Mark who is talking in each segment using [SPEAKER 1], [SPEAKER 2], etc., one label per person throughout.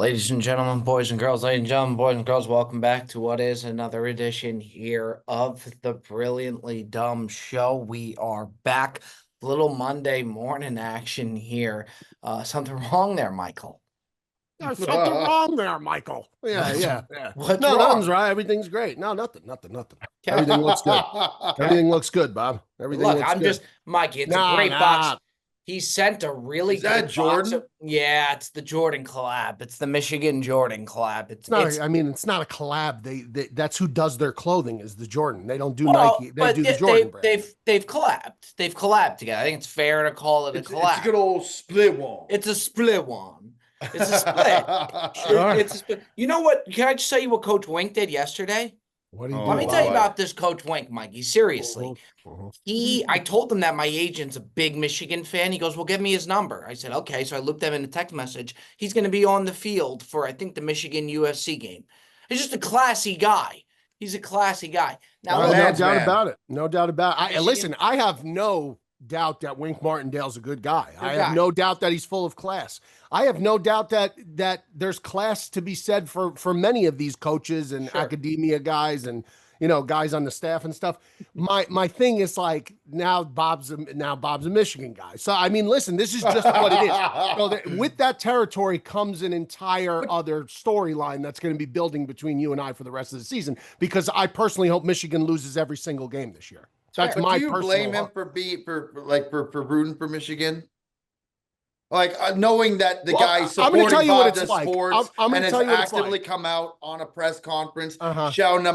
[SPEAKER 1] Ladies and gentlemen, boys and girls, ladies and gentlemen, boys and girls, welcome back to what is another edition here of the Brilliantly Dumb Show. We are back. Little Monday morning action here. Something wrong there, Michael?
[SPEAKER 2] There's something wrong there, Michael. Yeah.
[SPEAKER 1] What's
[SPEAKER 2] No,
[SPEAKER 1] wrong?
[SPEAKER 2] nothing's right. Everything's great. No, nothing. Everything looks good. Everything looks good, Bob. Everything
[SPEAKER 1] Look,
[SPEAKER 2] looks
[SPEAKER 1] I'm
[SPEAKER 2] good.
[SPEAKER 1] just, Mikey, it's a
[SPEAKER 2] Nah,
[SPEAKER 1] great
[SPEAKER 2] nah.
[SPEAKER 1] box. He sent a really
[SPEAKER 3] Is that
[SPEAKER 1] good box.
[SPEAKER 3] Jordan?
[SPEAKER 1] Yeah, it's the Jordan collab. It's the Michigan Jordan collab.
[SPEAKER 2] It's not. It's not a collab. That's who does their clothing is the Jordan. They don't do
[SPEAKER 1] well,
[SPEAKER 2] Nike. They
[SPEAKER 1] but
[SPEAKER 2] do the Jordan brand.
[SPEAKER 1] They've collabed. They've collabed together. I think it's fair to call it a collab.
[SPEAKER 3] It's a good old split one.
[SPEAKER 1] It's a split one. It's a split.
[SPEAKER 2] Sure.
[SPEAKER 1] It's a split. You know what? Can I just tell you what Coach Wink did yesterday?
[SPEAKER 2] What do you
[SPEAKER 1] Let me
[SPEAKER 2] do?
[SPEAKER 1] tell you about this Coach Wink, Mikey. Seriously. I told him that my agent's a big Michigan fan. He goes, well, give me his number. I said, okay. So I looked at him in a text message. He's going to be on the field for, I think, the Michigan USC game. He's just a classy guy. He's a classy guy. Now,
[SPEAKER 2] no doubt
[SPEAKER 3] man.
[SPEAKER 2] about it. No doubt about it.
[SPEAKER 1] Michigan-
[SPEAKER 2] Listen, I have no doubt that Wink Martindale's a good guy. I have
[SPEAKER 1] guy.
[SPEAKER 2] no doubt that he's full of class. I have no doubt that there's class to be said for many of these coaches and academia guys and guys on the staff and stuff. My thing is like now Bob's a Michigan guy. So I mean, listen, this is just what it is. So with that territory comes an entire other storyline that's going to be building between you and I for the rest of the season, because I personally hope Michigan loses every single game this year. That's my
[SPEAKER 3] do you
[SPEAKER 2] personal
[SPEAKER 3] blame him for rooting for Michigan? Like knowing that the guy supporting Bob does sports and has actively come out on a press conference, shouting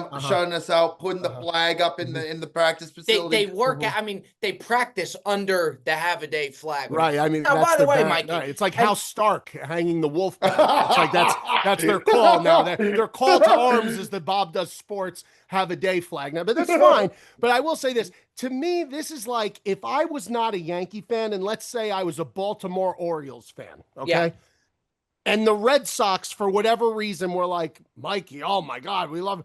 [SPEAKER 3] us out, putting the flag up in the practice facility.
[SPEAKER 1] They work. I mean, they practice under the have-a-day flag.
[SPEAKER 2] Right. I mean,
[SPEAKER 1] now, by the way, Mikey,
[SPEAKER 2] it's like House Stark hanging the wolf. It's like that's their call now. Their call to arms is that Bob does sports, have a day flag now, but that's fine. But I will say this. To me, this is like if I was not a Yankee fan, and let's say I was a Baltimore Orioles fan, okay? Yeah. And the Red Sox, for whatever reason, were like, Mikey, oh my God, we love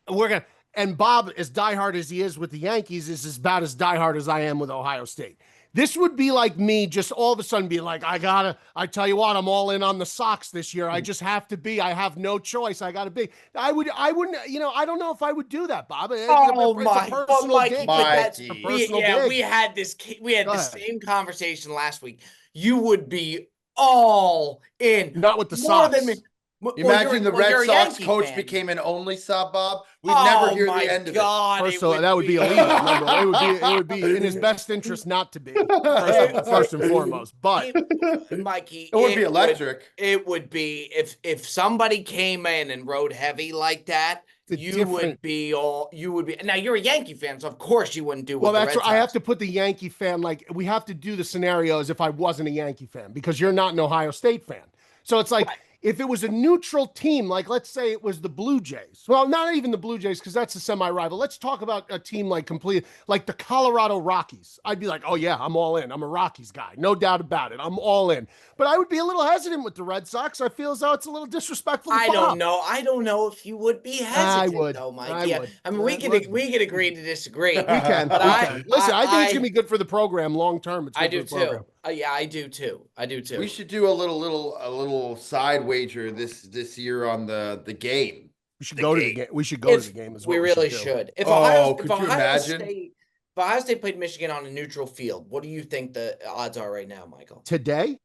[SPEAKER 2] it. And Bob, as diehard as he is with the Yankees, is about as diehard as I am with Ohio State. This would be like me just all of a sudden being like, I tell you what, I'm all in on the Sox this year. I just have to be. I have no choice. I got to be. I wouldn't, I don't know if I would do that, Bob.
[SPEAKER 1] We had the same conversation last week. You would be all in.
[SPEAKER 2] Not with the Sox.
[SPEAKER 3] Imagine the Red Sox coach became an only sub, Bob. We'd never hear the end of it.
[SPEAKER 2] First of all, that would be illegal. It would be in his best interest not to be, first and foremost. But
[SPEAKER 1] Mikey,
[SPEAKER 3] it would be electric.
[SPEAKER 1] It would be if somebody came in and rode heavy like that. You would be. Now you're a Yankee fan, so of course you wouldn't do.
[SPEAKER 2] Well, that's what I have to put the Yankee fan. Like we have to do the scenario as if I wasn't a Yankee fan, because you're not an Ohio State fan. So it's like. Right. If it was a neutral team, like let's say it was the Blue Jays. Well, not even the Blue Jays, because that's a semi-rival. Let's talk about a team like the Colorado Rockies. I'd be like, oh yeah, I'm all in. I'm a Rockies guy. No doubt about it. I'm all in. But I would be a little hesitant with the Red Sox. I feel as though it's a little disrespectful to Bob.
[SPEAKER 1] I don't know if you would be hesitant though, Mike. I mean, we can agree to disagree. We
[SPEAKER 2] can. Listen, I think it's gonna be good for the program long term.
[SPEAKER 1] I do too. Yeah, I do too. We
[SPEAKER 3] should do a little side wager this year on the game.
[SPEAKER 2] We should go to the game. We should go to the game as well.
[SPEAKER 1] We really should.
[SPEAKER 3] Could you imagine?
[SPEAKER 1] If Ohio State played Michigan on a neutral field, what do you think the odds are right now, Michael?
[SPEAKER 2] Today,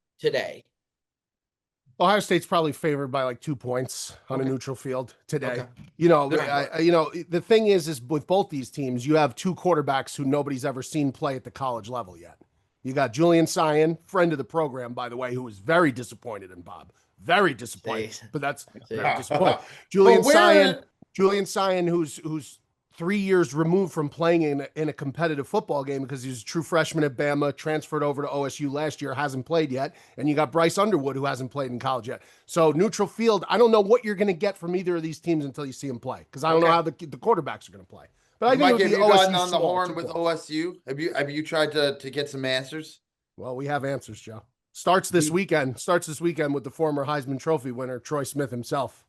[SPEAKER 2] Ohio State's probably favored by like 2 points on a neutral field today. Okay. The thing is with both these teams, you have two quarterbacks who nobody's ever seen play at the college level yet. You got Julian Sion, friend of the program, by the way, who was very disappointed in Bob. Very disappointed, but that's very disappointing. Julian Sion, who's 3 years removed from playing in a competitive football game because he's a true freshman at Bama, transferred over to OSU last year, hasn't played yet. And you got Bryce Underwood, who hasn't played in college yet. So neutral field, I don't know what you're going to get from either of these teams until you see them play, because I don't know how the quarterbacks are going to play. But I think
[SPEAKER 3] Mike, have you gotten on the horn with OSU? Have you tried to get some answers?
[SPEAKER 2] Well, we have answers, Joe. Starts this weekend with the former Heisman Trophy winner Troy Smith himself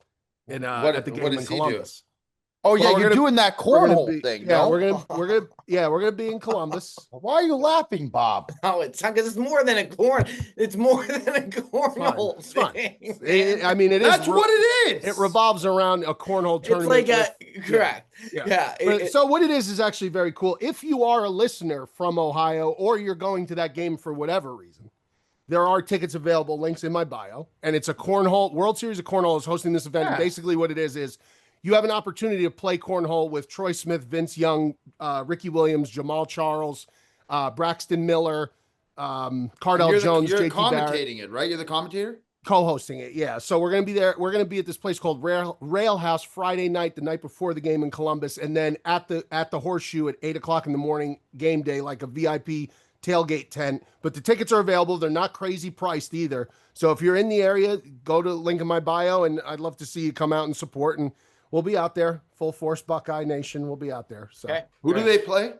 [SPEAKER 2] at the game in Columbus.
[SPEAKER 3] Oh yeah, you're doing that cornhole thing.
[SPEAKER 2] Yeah,
[SPEAKER 3] no?
[SPEAKER 2] we're gonna be in Columbus.
[SPEAKER 3] Why are you laughing, Bob?
[SPEAKER 1] No, it's not because it's more than a corn. It's more than a cornhole thing.
[SPEAKER 2] I mean,
[SPEAKER 3] That's what it is.
[SPEAKER 2] It revolves around a cornhole tournament.
[SPEAKER 1] It's like correct. Yeah.
[SPEAKER 2] So what it is actually very cool. If you are a listener from Ohio or you're going to that game for whatever reason, there are tickets available. Links in my bio, and it's a cornhole. World Series of Cornhole is hosting this event. And basically, what it is you have an opportunity to play cornhole with Troy Smith, Vince Young, Ricky Williams, Jamal Charles, Braxton Miller, Cardell Jones.
[SPEAKER 3] You're
[SPEAKER 2] JT
[SPEAKER 3] commentating it, right? You're the commentator?
[SPEAKER 2] Co-hosting it, yeah. So we're going to be there. We're going to be at this place called Rail House Friday night, the night before the game in Columbus. And then at the Horseshoe at 8 o'clock in the morning, game day, like a VIP tailgate tent. But the tickets are available. They're not crazy priced either. So if you're in the area, go to link in my bio, and I'd love to see you come out and support. And we'll be out there, full force Buckeye Nation. We'll be out there. So
[SPEAKER 3] Who do they play?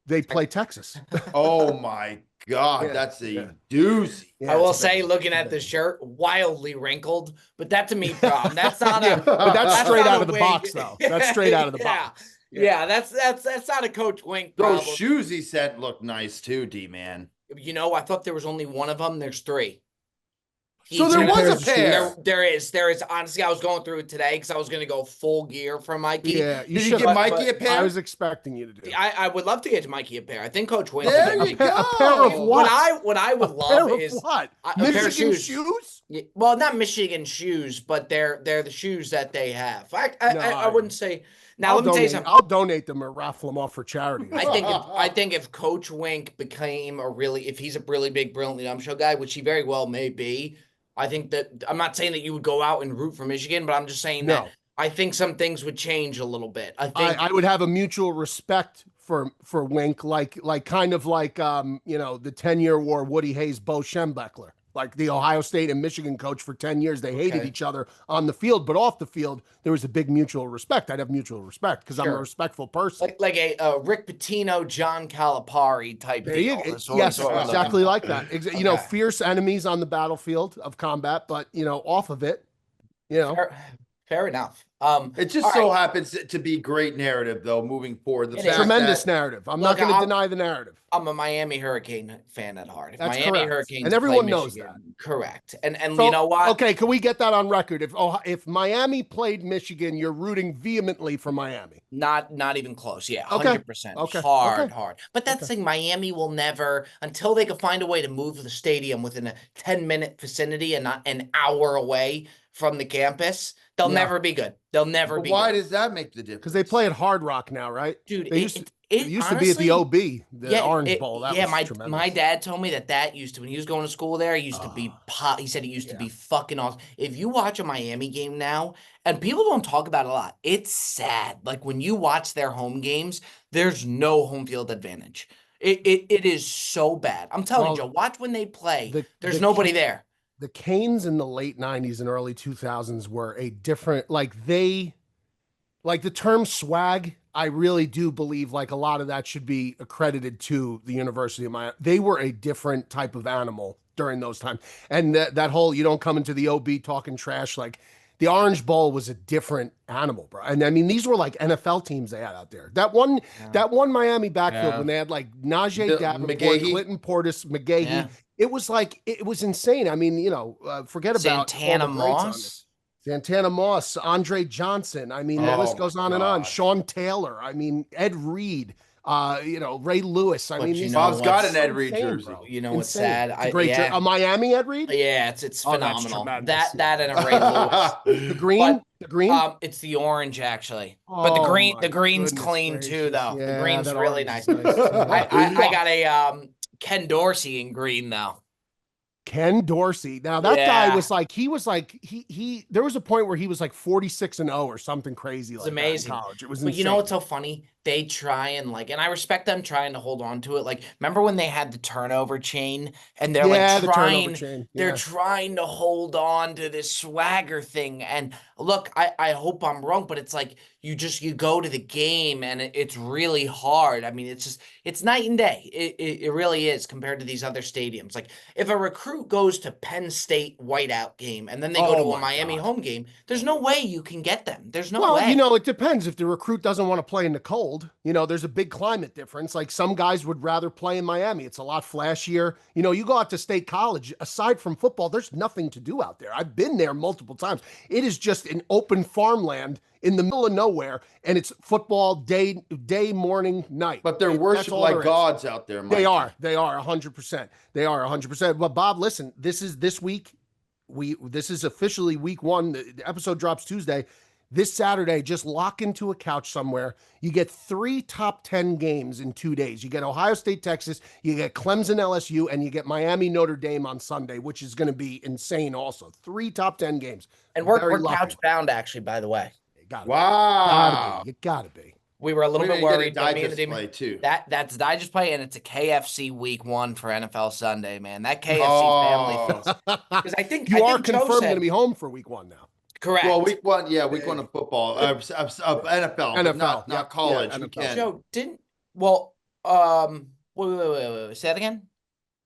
[SPEAKER 2] They play Texas.
[SPEAKER 3] Oh my God, that's a doozy.
[SPEAKER 1] I will say, looking at the shirt, wildly wrinkled, but that's a me problem. That's not a.
[SPEAKER 2] But that's straight out of the box, though. That's straight out of the box.
[SPEAKER 1] Yeah, that's not a Coach Wink problem.
[SPEAKER 3] Those shoes he said look nice too, D-man.
[SPEAKER 1] You know, I thought there was only one of them. There's three.
[SPEAKER 3] So there was a pair.
[SPEAKER 1] There is. Honestly, I was going through it today because I was going to go full gear for Mikey.
[SPEAKER 2] Yeah,
[SPEAKER 3] did you get Mikey a pair?
[SPEAKER 2] I was expecting you to do.
[SPEAKER 1] I would love to get Mikey a pair. I think Coach Wayne.
[SPEAKER 3] There you go.
[SPEAKER 2] A pair of what?
[SPEAKER 1] What I would love is
[SPEAKER 2] what?
[SPEAKER 1] A pair of
[SPEAKER 2] Michigan shoes?
[SPEAKER 1] Well, not Michigan shoes, but they're the shoes that they have. I wouldn't say. Now let me tell you something.
[SPEAKER 2] I'll donate them or raffle them off for charity.
[SPEAKER 1] I think if Coach Wink became if he's a really big, brilliantly dumb show guy, which he very well may be. I think that I'm not saying that you would go out and root for Michigan, but I'm just saying that I think some things would change a little bit. I think
[SPEAKER 2] I would have a mutual respect for Wink, like kind of like the 10-year war Woody Hayes, Bo Schembechler, like the Ohio State and Michigan coach for 10 years. They hated each other on the field, but off the field there was a big mutual respect. I'd have mutual respect because I'm a respectful person,
[SPEAKER 1] like a Rick Pitino, John Calipari type deal.
[SPEAKER 2] Yes, exactly like that. Fierce enemies on the battlefield of combat, but off of it,
[SPEAKER 1] Fair enough.
[SPEAKER 3] It just so happens to be great narrative, though, moving forward.
[SPEAKER 2] It's tremendous narrative. I'm not going to deny the narrative.
[SPEAKER 1] I'm a Miami Hurricane fan at heart.
[SPEAKER 2] That's
[SPEAKER 1] Miami
[SPEAKER 2] correct.
[SPEAKER 1] Hurricanes
[SPEAKER 2] and everyone knows
[SPEAKER 1] Michigan,
[SPEAKER 2] that.
[SPEAKER 1] Correct. And
[SPEAKER 2] so,
[SPEAKER 1] you know what?
[SPEAKER 2] Okay, can we get that on record? If Miami played Michigan, you're rooting vehemently for Miami.
[SPEAKER 1] Not even close. Yeah, 100%.
[SPEAKER 2] Okay.
[SPEAKER 1] Hard. But that's the thing. Miami will never, until they can find a way to move the stadium within a 10-minute vicinity and not an hour away from the campus, they'll never be good. They'll never be.
[SPEAKER 3] Why
[SPEAKER 1] good.
[SPEAKER 3] does that make the difference?
[SPEAKER 2] Because they play at Hard Rock now, right?
[SPEAKER 1] Dude,
[SPEAKER 2] it used to be at the OB, the Orange Bowl. That was tremendous.
[SPEAKER 1] My dad told me that used to, when he was going to school there, he used to be he said it used to be fucking awesome. If you watch a Miami game now, and people don't talk about it a lot, it's sad. Like when you watch their home games, there's no home field advantage. It is so bad. I'm telling you, Joe, watch when they play. There's nobody there.
[SPEAKER 2] The Canes in the late 90s and early 2000s were a different, the term swag, I really do believe like a lot of that should be accredited to the University of Miami. They were a different type of animal during those times. And that whole, you don't come into the OB talking trash, like the Orange Bowl was a different animal, bro. And I mean, these were like NFL teams they had out there. That one Miami backfield when they had like Najee Davenport, Clinton Portis, McGahee. Yeah. It was insane. I mean, forget about
[SPEAKER 1] Santana
[SPEAKER 2] Moss, Andre Johnson. I mean, the list goes on and on. Sean Taylor. I mean, Ed Reed. Ray Lewis. I mean,
[SPEAKER 3] Bob's got an Ed Reed jersey.
[SPEAKER 1] Bro. You know what's sad?
[SPEAKER 2] It's a great a Miami Ed Reed.
[SPEAKER 1] Yeah, it's phenomenal. That and a Ray Lewis.
[SPEAKER 2] The green.
[SPEAKER 1] It's the orange actually, but the green's clean too, though. Yeah, the green's really nice. I got a Ken Dorsey in green though.
[SPEAKER 2] Ken Dorsey. Now that guy was like, there was a point where he was like 46-0 or something crazy. It was
[SPEAKER 1] amazing.
[SPEAKER 2] In college. It was
[SPEAKER 1] insane. But you know what's so funny? they try and and I respect them trying to hold on to it. Like, remember when they had the turnover chain and they're
[SPEAKER 2] the turnover chain.
[SPEAKER 1] they're trying to hold on to this swagger thing. And look, I hope I'm wrong, but it's like you go to the game and it's really hard. I mean, it's night and day. It really is compared to these other stadiums. Like, if a recruit goes to Penn State whiteout game and then they go to a Miami home game, there's no way you can get them. There's no way.
[SPEAKER 2] It depends. If the recruit doesn't want to play in the cold, there's a big climate difference. Like, some guys would rather play in Miami. It's a lot flashier. You go out to State College, aside from football, there's nothing to do out there. I've been there multiple times. It is just an open farmland in the middle of nowhere, and it's football day, morning, night.
[SPEAKER 3] But they're worshipped like gods out there, Mike.
[SPEAKER 2] They are 100%. They are 100%. But Bob, listen, this week. This is officially week 1. The episode drops Tuesday. This Saturday, just lock into a couch somewhere. You get 3 top 10 games in 2 days. You get Ohio State, Texas, you get Clemson, LSU, and you get Miami, Notre Dame on Sunday, which is going to be insane also. 3 top 10 games.
[SPEAKER 1] And we're couch bound, actually, by the way.
[SPEAKER 3] Wow.
[SPEAKER 2] You gotta be.
[SPEAKER 1] We were a little bit worried.
[SPEAKER 3] Digest play too.
[SPEAKER 1] That's Digest play, and it's a KFC week 1 for NFL Sunday, man. That KFC family feast. Because I think
[SPEAKER 2] you are confirmed going to be home for week 1 now.
[SPEAKER 1] Correct.
[SPEAKER 3] Well, week 1, yeah, week 1 of football, NFL, not college.
[SPEAKER 2] Yeah,
[SPEAKER 1] Joe didn't. Wait. Say that again.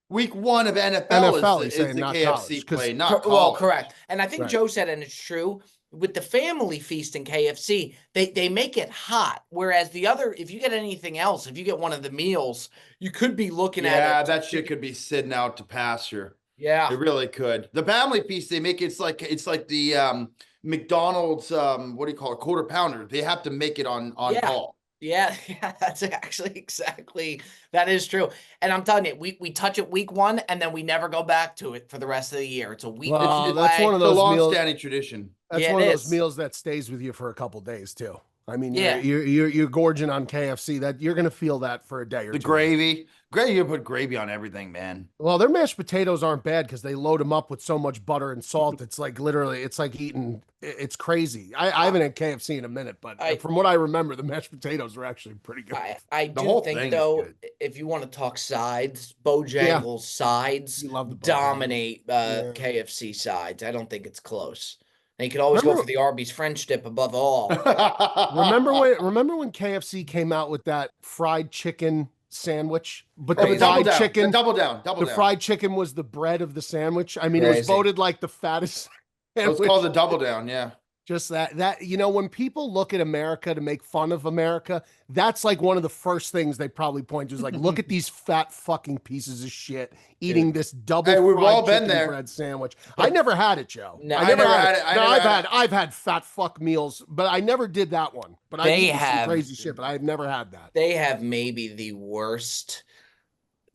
[SPEAKER 3] Week 1 of NFL is the KFC
[SPEAKER 2] college,
[SPEAKER 3] play, not college.
[SPEAKER 1] Well, correct. And I think Joe said, and it's true, with the family feast in KFC, they make it hot. Whereas the other, if you get anything else, if you get one of the meals, you could be looking at it.
[SPEAKER 3] Yeah, that shit could be sitting out to pasture.
[SPEAKER 1] Yeah,
[SPEAKER 3] it really could. The family feast, they make it's like the McDonald's what do you call it, quarter pounder. They have to make it on call.
[SPEAKER 1] Yeah, that's actually exactly, that is true. And I'm telling you, we touch it week 1 and then we never go back to it for the rest of the year. It's a week.
[SPEAKER 2] That's one of those
[SPEAKER 3] long-standing tradition.
[SPEAKER 2] That's one of those meals that stays with you for a couple days too. I mean, you're gorging on KFC. That you're gonna feel that for a day or two.
[SPEAKER 3] The gravy, you put gravy on everything, man.
[SPEAKER 2] Well, their mashed potatoes aren't bad because they load them up with so much butter and salt. It's like literally, it's like eating. It's crazy. I haven't had KFC in a minute, but from what I remember, the mashed potatoes are actually pretty good.
[SPEAKER 1] I do think though, if you want to talk sides, Bojangles sides dominate KFC sides. I don't think it's close. And you can always go for the Arby's French dip above all.
[SPEAKER 2] remember when KFC came out with that fried chicken sandwich? But the fried chicken, the fried chicken was the bread of the sandwich. I mean, it was voted like the fattest sandwich.
[SPEAKER 3] It was called the double down, yeah.
[SPEAKER 2] Just that, when people look at America to make fun of America, that's like one of the first things they probably point to is like, look at these fat fucking pieces of shit eating this double fried chicken bread sandwich. I never had it, Joe.
[SPEAKER 1] No,
[SPEAKER 2] I never had it. I've had fat fuck meals, but I never did that one. But I eat some crazy shit, but I've never had that.
[SPEAKER 1] They have maybe the worst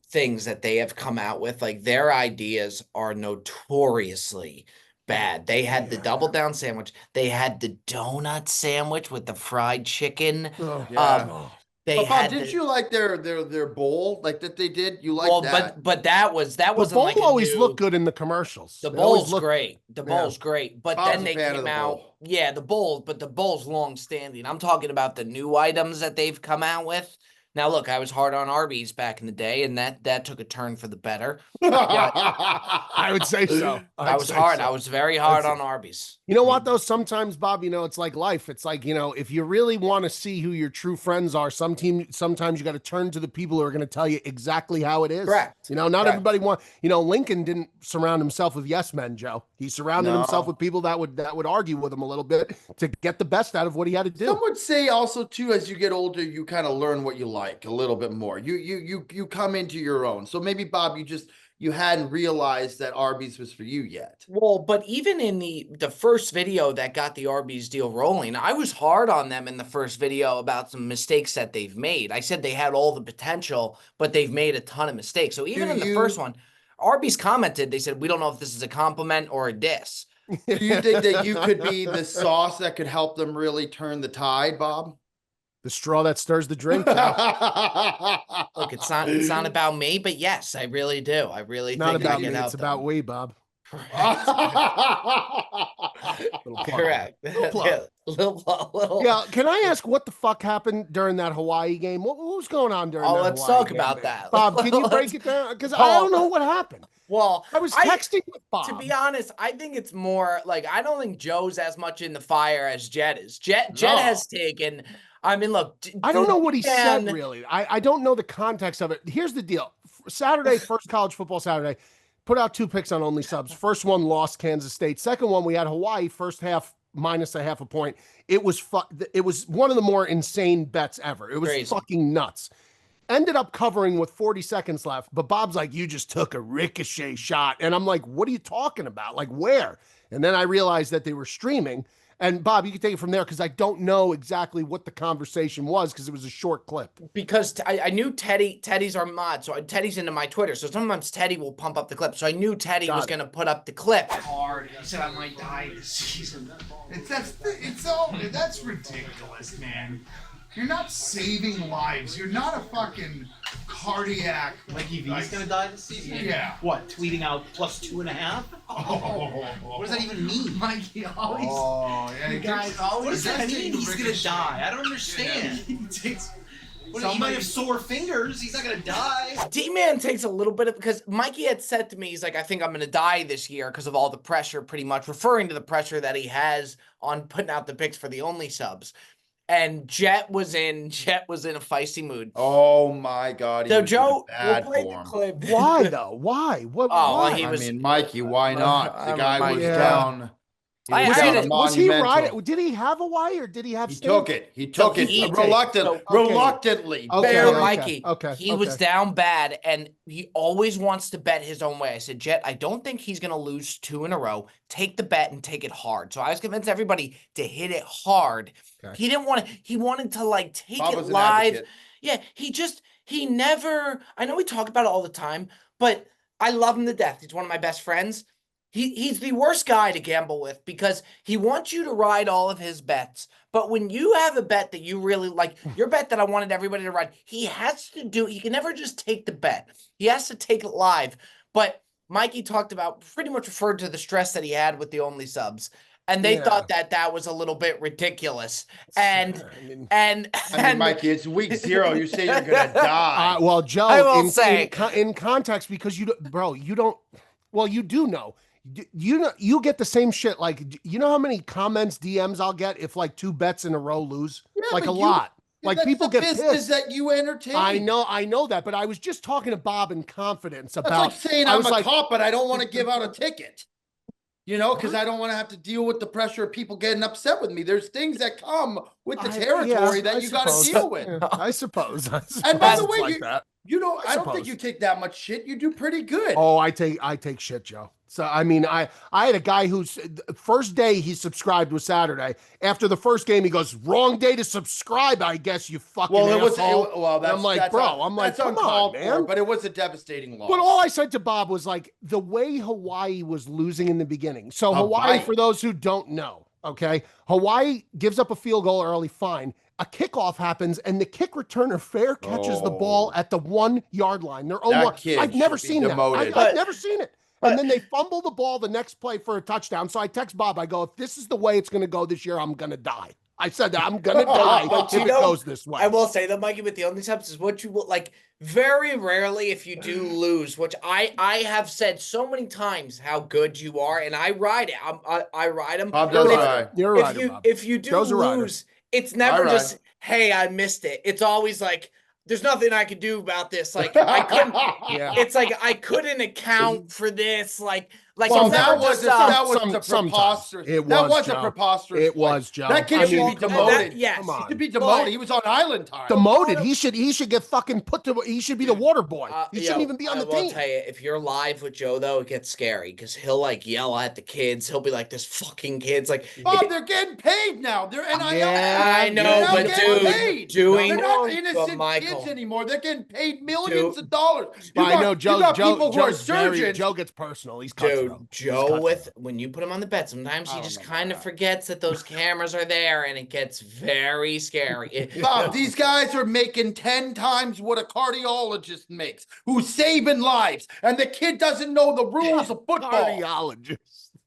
[SPEAKER 1] things that they have come out with. Like, their ideas are notoriously bad. They had the double down sandwich. They had the donut sandwich with the fried chicken.
[SPEAKER 3] Did you like their bowl like that they did? You like that?
[SPEAKER 1] But that wasn't
[SPEAKER 2] the bowl always looked good in the commercials.
[SPEAKER 1] The bowl's great. The bowl's great. But then they came out. Yeah, the bowl, but the bowl's long standing. I'm talking about the new items that they've come out with. Now, look, I was hard on Arby's back in the day, and that took a turn for the better.
[SPEAKER 2] I would say so.
[SPEAKER 1] I was hard. So. I was very hard on Arby's.
[SPEAKER 2] You know what, though? Sometimes, Bob, it's like life. It's like, if you really want to see who your true friends are, sometimes you got to turn to the people who are going to tell you exactly how it is.
[SPEAKER 1] Correct.
[SPEAKER 2] Not everybody wants, Lincoln didn't surround himself with yes men, Joe. He surrounded himself with people that would argue with him a little bit to get the best out of what he had to do.
[SPEAKER 3] Some would say also, too, as you get older, you kind of learn what you like a little bit more. You come into your own. So maybe, Bob, you hadn't realized that Arby's was for you yet.
[SPEAKER 1] Well, but even in the first video that got the Arby's deal rolling, I was hard on them in the first video about some mistakes that they've made. I said they had all the potential, but they've made a ton of mistakes. So even in the first one, Arby's commented, they said, we don't know if this is a compliment or a diss.
[SPEAKER 3] Do you think that you could be the sauce that could help them really turn the tide, Bob?
[SPEAKER 2] The straw that stirs the drink.
[SPEAKER 1] Look, it's not about me, but yes, I really do. I really think
[SPEAKER 2] about me. It's about we, Bob.
[SPEAKER 1] Correct. little.
[SPEAKER 2] Yeah, can I ask what the fuck happened during that Hawaii game? What was going on during that Hawaii game?
[SPEAKER 1] Let's talk about that.
[SPEAKER 2] Bob, can you break it down? Because I don't know what happened.
[SPEAKER 1] Well,
[SPEAKER 2] I was texting with Bob.
[SPEAKER 1] To be honest, I think it's more like I don't think Joe's as much in the fire as Jet is. Jet has taken. I mean, look.
[SPEAKER 2] I don't know what he said really. I don't know the context of it. Here's the deal. Saturday, first college football Saturday, put out 2 picks on Only Subs. First one lost Kansas State. Second one we had Hawaii. First half minus a half a point. It was one of the more insane bets ever. It was fucking nuts. Ended up covering with 40 seconds left, but Bob's like, you just took a ricochet shot. And I'm like, what are you talking about? Like, where? And then I realized that they were streaming. And Bob, you can take it from there because I don't know exactly what the conversation was because it was a short clip.
[SPEAKER 1] Because I knew Teddy's our mod, so Teddy's into my Twitter. So sometimes Teddy will pump up the clip. So I knew Teddy was going to put up the clip.
[SPEAKER 4] Hard. He said I might die this season. That's ridiculous, man. You're not saving lives. You're not a fucking cardiac.
[SPEAKER 5] Like EV's gonna die this season?
[SPEAKER 4] Yeah.
[SPEAKER 5] What? Tweeting out +2.5?
[SPEAKER 4] Oh.
[SPEAKER 5] What does that even mean?
[SPEAKER 4] Mikey always. Oh, yeah.
[SPEAKER 5] Guys always. What does that mean? He's gonna die. I don't understand. He might have sore fingers. He's not gonna die.
[SPEAKER 1] D-Man takes a little bit of because Mikey had said to me, he's like, I think I'm gonna die this year because of all the pressure, pretty much referring to the pressure that he has on putting out the picks for the Only Subs. And Jet was in a feisty mood.
[SPEAKER 3] Oh my God!
[SPEAKER 1] So Joe, we'll play the clip.
[SPEAKER 2] Why though? Why? What?
[SPEAKER 1] Why?
[SPEAKER 2] I
[SPEAKER 3] mean, Mikey, why not? The guy was down.
[SPEAKER 2] Was he right? Did he have Hawaii or did he have?
[SPEAKER 3] He took it. He took it reluctantly.
[SPEAKER 1] Mikey. Okay. He was down bad, and he always wants to bet his own way. I said, Jet, I don't think he's gonna lose 2 in a row. Take the bet and take it hard. So I was convinced everybody to hit it hard. Okay. He didn't want to. He wanted to like take it live. Yeah. He never. I know we talk about it all the time, but I love him to death. He's one of my best friends. He's the worst guy to gamble with because he wants you to ride all of his bets. But when you have a bet that you really like, your bet that I wanted everybody to ride, he can never just take the bet. He has to take it live. But Mikey talked about, pretty much referred to the stress that he had with the Only Subs. And they thought that was a little bit ridiculous. And
[SPEAKER 3] Mikey, it's week 0. You say you're going to die.
[SPEAKER 2] Well, Joe,
[SPEAKER 1] I will say
[SPEAKER 2] in context, because you do know. You get the same shit. Like, you know how many comments, DMs I'll get if like 2 bets in a row lose? Like a lot. Like people get pissed
[SPEAKER 3] that you entertain.
[SPEAKER 2] I know that, but I was just talking to Bob in confidence about.
[SPEAKER 3] That's like saying I'm a cop, but I don't want to give out a ticket. You know, because I don't want to have to deal with the pressure of people getting upset with me. There's things that come with the territory that you got to deal with.
[SPEAKER 2] I suppose.
[SPEAKER 3] And by the way, I don't think you take that much shit. You do pretty good.
[SPEAKER 2] Oh, I take shit, Joe. So, I mean, I had a guy who's first day he subscribed was Saturday. After the first game, he goes, wrong day to subscribe, I guess, you fucking asshole.
[SPEAKER 3] I'm like, that's uncalled for, but it was a devastating loss.
[SPEAKER 2] But all I said to Bob was like, the way Hawaii was losing in the beginning. So Hawaii, for those who don't know, okay, Hawaii gives up a field goal early, fine. A kickoff happens, and the kick returner fair catches the ball at the 1 yard line. Their own one. I've never seen that. I've never seen it. And then they fumble the ball the next play for a touchdown. So I text Bob. I go, if this is the way it's going to go this year, I'm going to die. I said that I'm going to die if it goes this way.
[SPEAKER 1] I will say that, Mikey, with the Only Subs is what you will like. Very rarely, if you do lose, which I have said so many times how good you are, and I ride it. I ride them.
[SPEAKER 3] Bob does ride.
[SPEAKER 2] You're right.
[SPEAKER 1] If you do lose, it's never just, hey, I missed it. It's always like, there's nothing I could do about this. Like I couldn't. It's like I couldn't account for this. Like
[SPEAKER 3] that was preposterous. It was,
[SPEAKER 2] Joe.
[SPEAKER 3] That kid should be demoted.
[SPEAKER 1] Yes,
[SPEAKER 3] he should be demoted. He was on island time.
[SPEAKER 2] Demoted. He should get fucking put to. He should be the water boy. He shouldn't even be on the team.
[SPEAKER 1] I will tell you, if you're live with Joe, though, it gets scary because he'll like yell at the kids. He'll be like, "This fucking kid's like."
[SPEAKER 3] Bob, they're getting paid now. They're NIL.
[SPEAKER 1] I know, but
[SPEAKER 3] they're not innocent kids anymore. They're getting paid millions of dollars.
[SPEAKER 2] I know, Joe. Joe gets personal. He's
[SPEAKER 1] Joe, when you put him on the bet, sometimes he just kind of forgets that those cameras are there, and it gets very scary.
[SPEAKER 3] Bob, these guys are making 10 times what a cardiologist makes, who's saving lives, and the kid doesn't know the rules of football.
[SPEAKER 2] Cardiologist.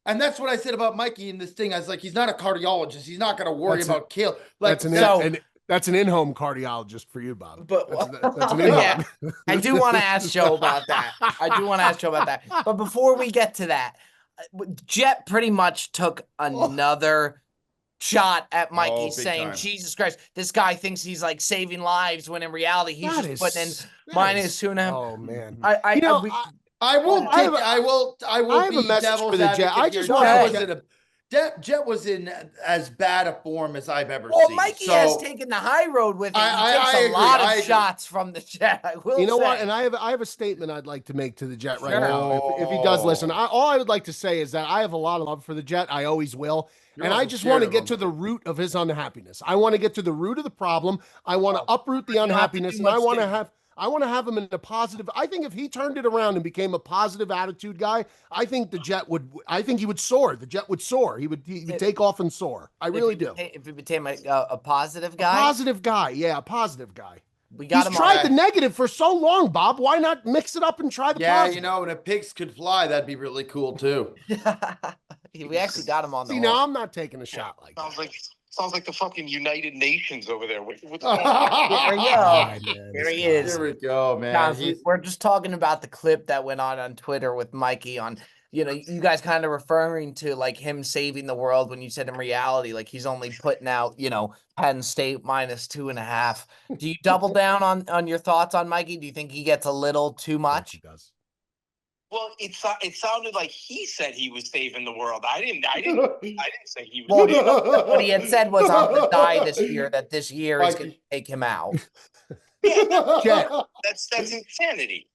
[SPEAKER 3] And that's what I said about Mikey in this thing. I was like, he's not a cardiologist. He's not going to worry about kill. Like
[SPEAKER 2] that's an in-home cardiologist for you, Bob.
[SPEAKER 1] But
[SPEAKER 2] that's an in-home.
[SPEAKER 1] Yeah, I do want to ask Joe about that. But before we get to that, Jet pretty much took another shot at Mikey, saying, time. Jesus Christ, this guy thinks he's like saving lives when in reality he's just putting in -2.5.
[SPEAKER 2] Oh man.
[SPEAKER 3] I have a message for the Jet. I just want Jet was in as bad a form as I've ever seen.
[SPEAKER 1] Mikey has taken the high road with him. He takes a lot of shots from the Jet. I will
[SPEAKER 2] You know what? And I have a statement I'd like to make to the Jet right now. If he does listen, all I would like to say is that I have a lot of love for the Jet. I always will. And I just want to get to the root of his unhappiness. I want to get to the root of the problem. I want to uproot the unhappiness, and I want to have him in a positive. I think if he turned it around and became a positive attitude guy, I think the Jet would. I think he would soar. The Jet would soar. He would take off and soar. I really do.
[SPEAKER 1] If he became a positive guy,
[SPEAKER 2] yeah, a positive guy.
[SPEAKER 1] He's
[SPEAKER 2] tried the negative for so long, Bob. Why not mix it up and try the positive?
[SPEAKER 3] You know, and if pigs could fly, that'd be really cool too.
[SPEAKER 1] We actually got him on the.
[SPEAKER 2] See, now I'm not taking a shot like that.
[SPEAKER 6] Sounds like the fucking United Nations over there.
[SPEAKER 1] There we go. There he is.
[SPEAKER 3] Here we go, man.
[SPEAKER 1] Guys, we're just talking about the clip that went on Twitter with Mikey on, you guys kind of referring to like him saving the world when you said in reality, like he's only putting out, Penn State -2.5. Do you double down on your thoughts on Mikey? Do you think he gets a little too much?
[SPEAKER 2] He does.
[SPEAKER 6] Well, it sounded like he said he was saving the world. I didn't say he was.
[SPEAKER 1] Well, what he had said was I'm going to die this year. That this year is going to take him out.
[SPEAKER 6] Yeah,
[SPEAKER 2] Jet.
[SPEAKER 6] That's insanity.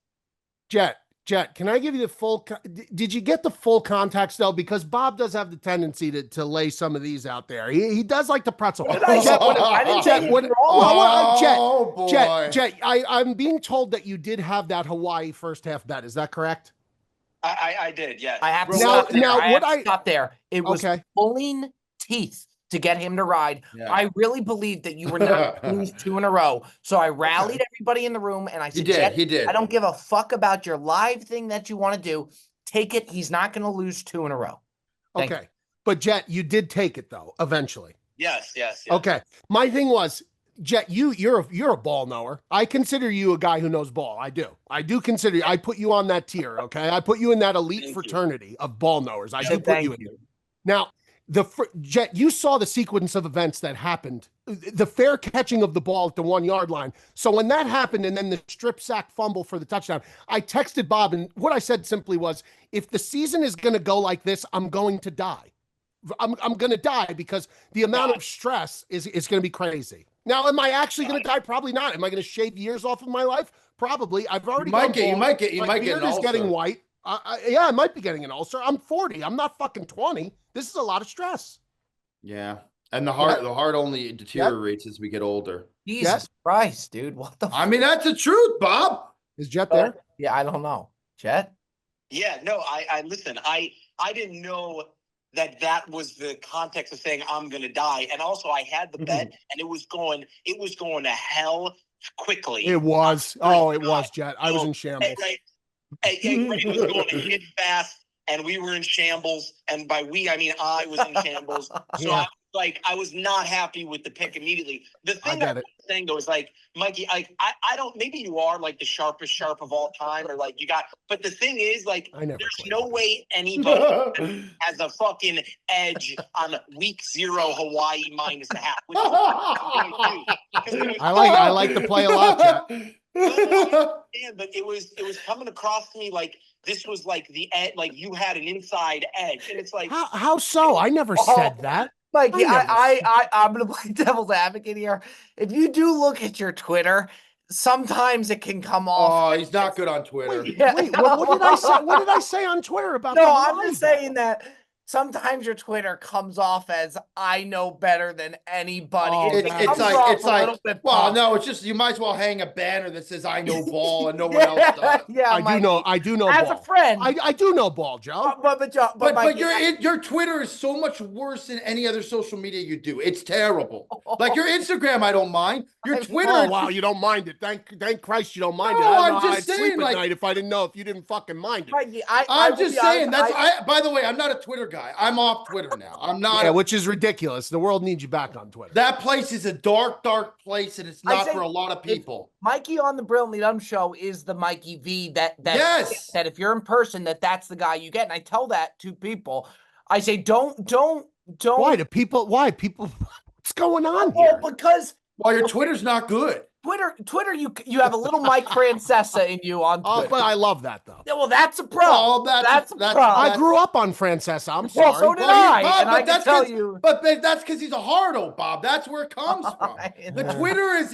[SPEAKER 2] Jet, can I give you the full? Did you get the full context though? Because Bob does have the tendency to lay some of these out there. He does like the pretzel. Jet, I'm being told that you did have that Hawaii first half bet. Is that correct?
[SPEAKER 6] I did, yes.
[SPEAKER 1] I have to stop there. It was pulling teeth to get him to ride. Yeah. I really believed that you were not going to lose 2 in a row. So I rallied everybody in the room and I said,
[SPEAKER 3] he did.
[SPEAKER 1] I don't give a fuck about your live thing that you want to do. Take it. He's not going to lose 2 in a row. Thank you.
[SPEAKER 2] But Jet, you did take it though, eventually.
[SPEAKER 6] Yes.
[SPEAKER 2] Okay. My thing was, Jet, you're a ball knower. I consider you a guy who knows ball. I do consider you. I put you on that tier. Okay, I put you in that elite fraternity of ball knowers. I do put you in. Now, Jet, you saw the sequence of events that happened. The fair catching of the ball at the 1 yard line. So when that happened, and then the strip sack fumble for the touchdown, I texted Bob, and what I said simply was, if the season is going to go like this, I'm going to die. I'm going to die because the amount of stress is going to be crazy. Now, am I actually going to die? Probably not. Am I going to shave years off of my life? Probably. I've already.
[SPEAKER 3] You might get
[SPEAKER 2] an ulcer. Getting white. I might be getting an ulcer. I'm 40. I'm not fucking 20. This is a lot of stress.
[SPEAKER 3] Yeah, and the heart only deteriorates as we get older.
[SPEAKER 1] Jesus Christ, dude! What the?
[SPEAKER 3] I mean, that's the truth, Bob.
[SPEAKER 2] Is Jet there?
[SPEAKER 1] Yeah, I don't know. Jet?
[SPEAKER 6] Yeah, no. I listen. I didn't know that was the context of saying I'm going to die. And also I had the bet and it was going to hell quickly.
[SPEAKER 2] It was. It was, Jet. I was in shambles.
[SPEAKER 6] It was going to hit fast and we were in shambles. And by we, I mean, I was in shambles. So I was not happy with the pick immediately. The thing I was saying though is like, Mikey, I don't, maybe you are like the sharpest sharp of all time or like but the thing is like, there's no way anybody has a fucking edge on week 0 Hawaii -1/2.
[SPEAKER 2] I like the play a lot, Jet.
[SPEAKER 6] Yeah, but it was coming across to me like this was like the edge, like you had an inside edge. And it's like,
[SPEAKER 2] how so? I never said that.
[SPEAKER 1] Mikey, I'm going to play devil's advocate here. If you do look at your Twitter, sometimes it can come off.
[SPEAKER 3] Oh, he's not good on Twitter.
[SPEAKER 2] Wait, what did I say? What did I say on Twitter about that?
[SPEAKER 1] No, I'm just saying that sometimes your Twitter comes off as I know better than anybody.
[SPEAKER 3] It's like well, no, it's just you might as well hang a banner that says I know ball and no one else does.
[SPEAKER 2] Yeah, I do know
[SPEAKER 1] as
[SPEAKER 2] ball.
[SPEAKER 1] A friend.
[SPEAKER 2] I do know ball, Joe.
[SPEAKER 3] But your Twitter is so much worse than any other social media you do. It's terrible. Like your Instagram, I don't mind. Your Twitter.
[SPEAKER 2] Oh wow, you don't mind it. Thank Christ you don't mind it.
[SPEAKER 3] I'm just saying,
[SPEAKER 2] sleep at night if I didn't know if you didn't fucking mind it.
[SPEAKER 3] I'm just saying. By the way, I'm not a Twitter guy. guy. I'm off Twitter now. I'm not.
[SPEAKER 2] Yeah, which is ridiculous. The world needs you back on Twitter.
[SPEAKER 3] That place is a dark, dark place, and it's not for a lot of people.
[SPEAKER 1] Mikey on the Brilliantly Dumb Show is the Mikey V that
[SPEAKER 3] yes.
[SPEAKER 1] That if you're in person, that's the guy you get. And I tell that to people. I say, don't.
[SPEAKER 2] Why do people? What's going on here?
[SPEAKER 1] Because
[SPEAKER 3] your Twitter's not good.
[SPEAKER 1] Twitter, you have a little Mike Francesa in you on Twitter.
[SPEAKER 2] Oh, but I love that though.
[SPEAKER 1] Yeah, well, that's a problem. That's a problem.
[SPEAKER 2] I grew up on Francesa. I'm sorry.
[SPEAKER 1] Well, so did I.
[SPEAKER 3] Bob,
[SPEAKER 1] and I can tell you.
[SPEAKER 3] But that's because he's a hardo, Bob. That's where it comes from. The Twitter is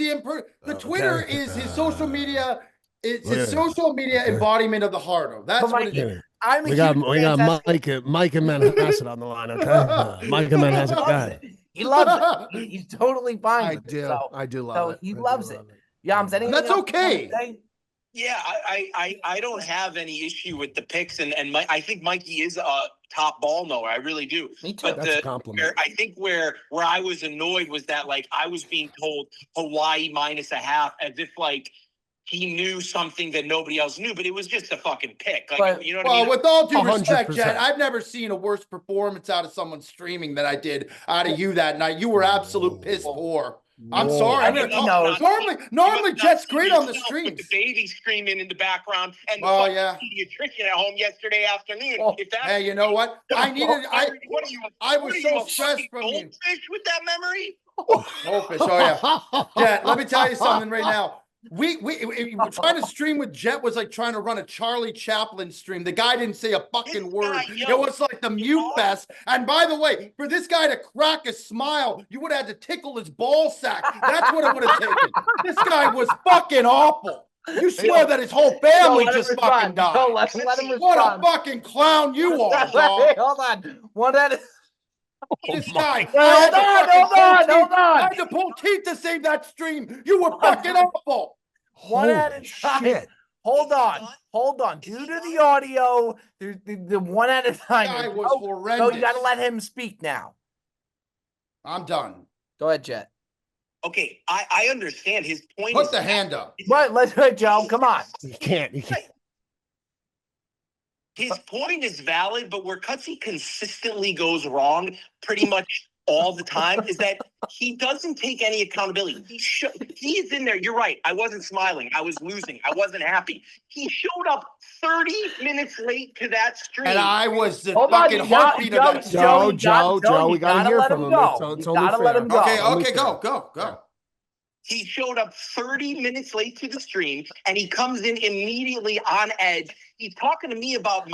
[SPEAKER 3] Twitter is his social media. It's his social media embodiment of the hardo. That's what it is.
[SPEAKER 2] We got Mike and Manhasset on the line. Okay, Mike and Manhasset guy.
[SPEAKER 1] He loves it. He's totally fine.
[SPEAKER 2] I do love it.
[SPEAKER 1] He loves it. Yams, anything
[SPEAKER 3] that's okay.
[SPEAKER 6] Yeah, I don't have any issue with the picks, and I think Mikey is a top ball knower. I really do.
[SPEAKER 1] Me too.
[SPEAKER 6] But
[SPEAKER 2] that's a compliment.
[SPEAKER 6] I think where I was annoyed was that I was being told Hawaii -0.5 as if he knew something that nobody else knew, but it was just a fucking pick. You know what I mean?
[SPEAKER 3] With all due respect, Jet, I've never seen a worse performance out of someone streaming than I did out of you that night. You were absolute piss poor. I'm sorry. Normally Jet's great on the streams.
[SPEAKER 6] With the baby screaming in the background and the pediatrician at home yesterday afternoon.
[SPEAKER 3] Hey, you know what? I was so stressed from you.
[SPEAKER 6] Goldfish with that memory?
[SPEAKER 3] Goldfish, Jet, let me tell you something right now. We trying to stream with Jet was like trying to run a Charlie Chaplin stream. The guy didn't say a fucking word. It was like the mute fest. And by the way, for this guy to crack a smile, you would have had to tickle his ball sack. That's what it would have taken. This guy was fucking awful. You swear that his whole family just fucking died.
[SPEAKER 1] Let him respond.
[SPEAKER 3] What a fucking clown you are, dog.
[SPEAKER 1] Hold on. What that is?
[SPEAKER 3] This guy.
[SPEAKER 1] Hold on.
[SPEAKER 3] I had to pull teeth to save that stream. You were fucking awful.
[SPEAKER 1] One at a time. Hold on. Due to the audio, the one at a time.
[SPEAKER 3] Guy was horrendous.
[SPEAKER 1] So you got to let him speak now.
[SPEAKER 3] I'm done.
[SPEAKER 1] Go ahead, Jet.
[SPEAKER 6] Okay, I understand his point.
[SPEAKER 3] Put the hand up.
[SPEAKER 1] What? Let's go, Joe. Come on.
[SPEAKER 2] You can't.
[SPEAKER 6] His point is valid, but where Cutsy consistently goes wrong pretty much all the time is that he doesn't take any accountability. He is in there. You're right. I wasn't smiling. I was losing. I wasn't happy. He showed up 30 minutes late to that stream.
[SPEAKER 3] And I was the fucking heartbeat of that.
[SPEAKER 2] Joe, we got to hear from him.
[SPEAKER 1] You got to let him go.
[SPEAKER 3] Okay, go.
[SPEAKER 6] He showed up 30 minutes late to the stream, and he comes in immediately on edge. He's talking to me about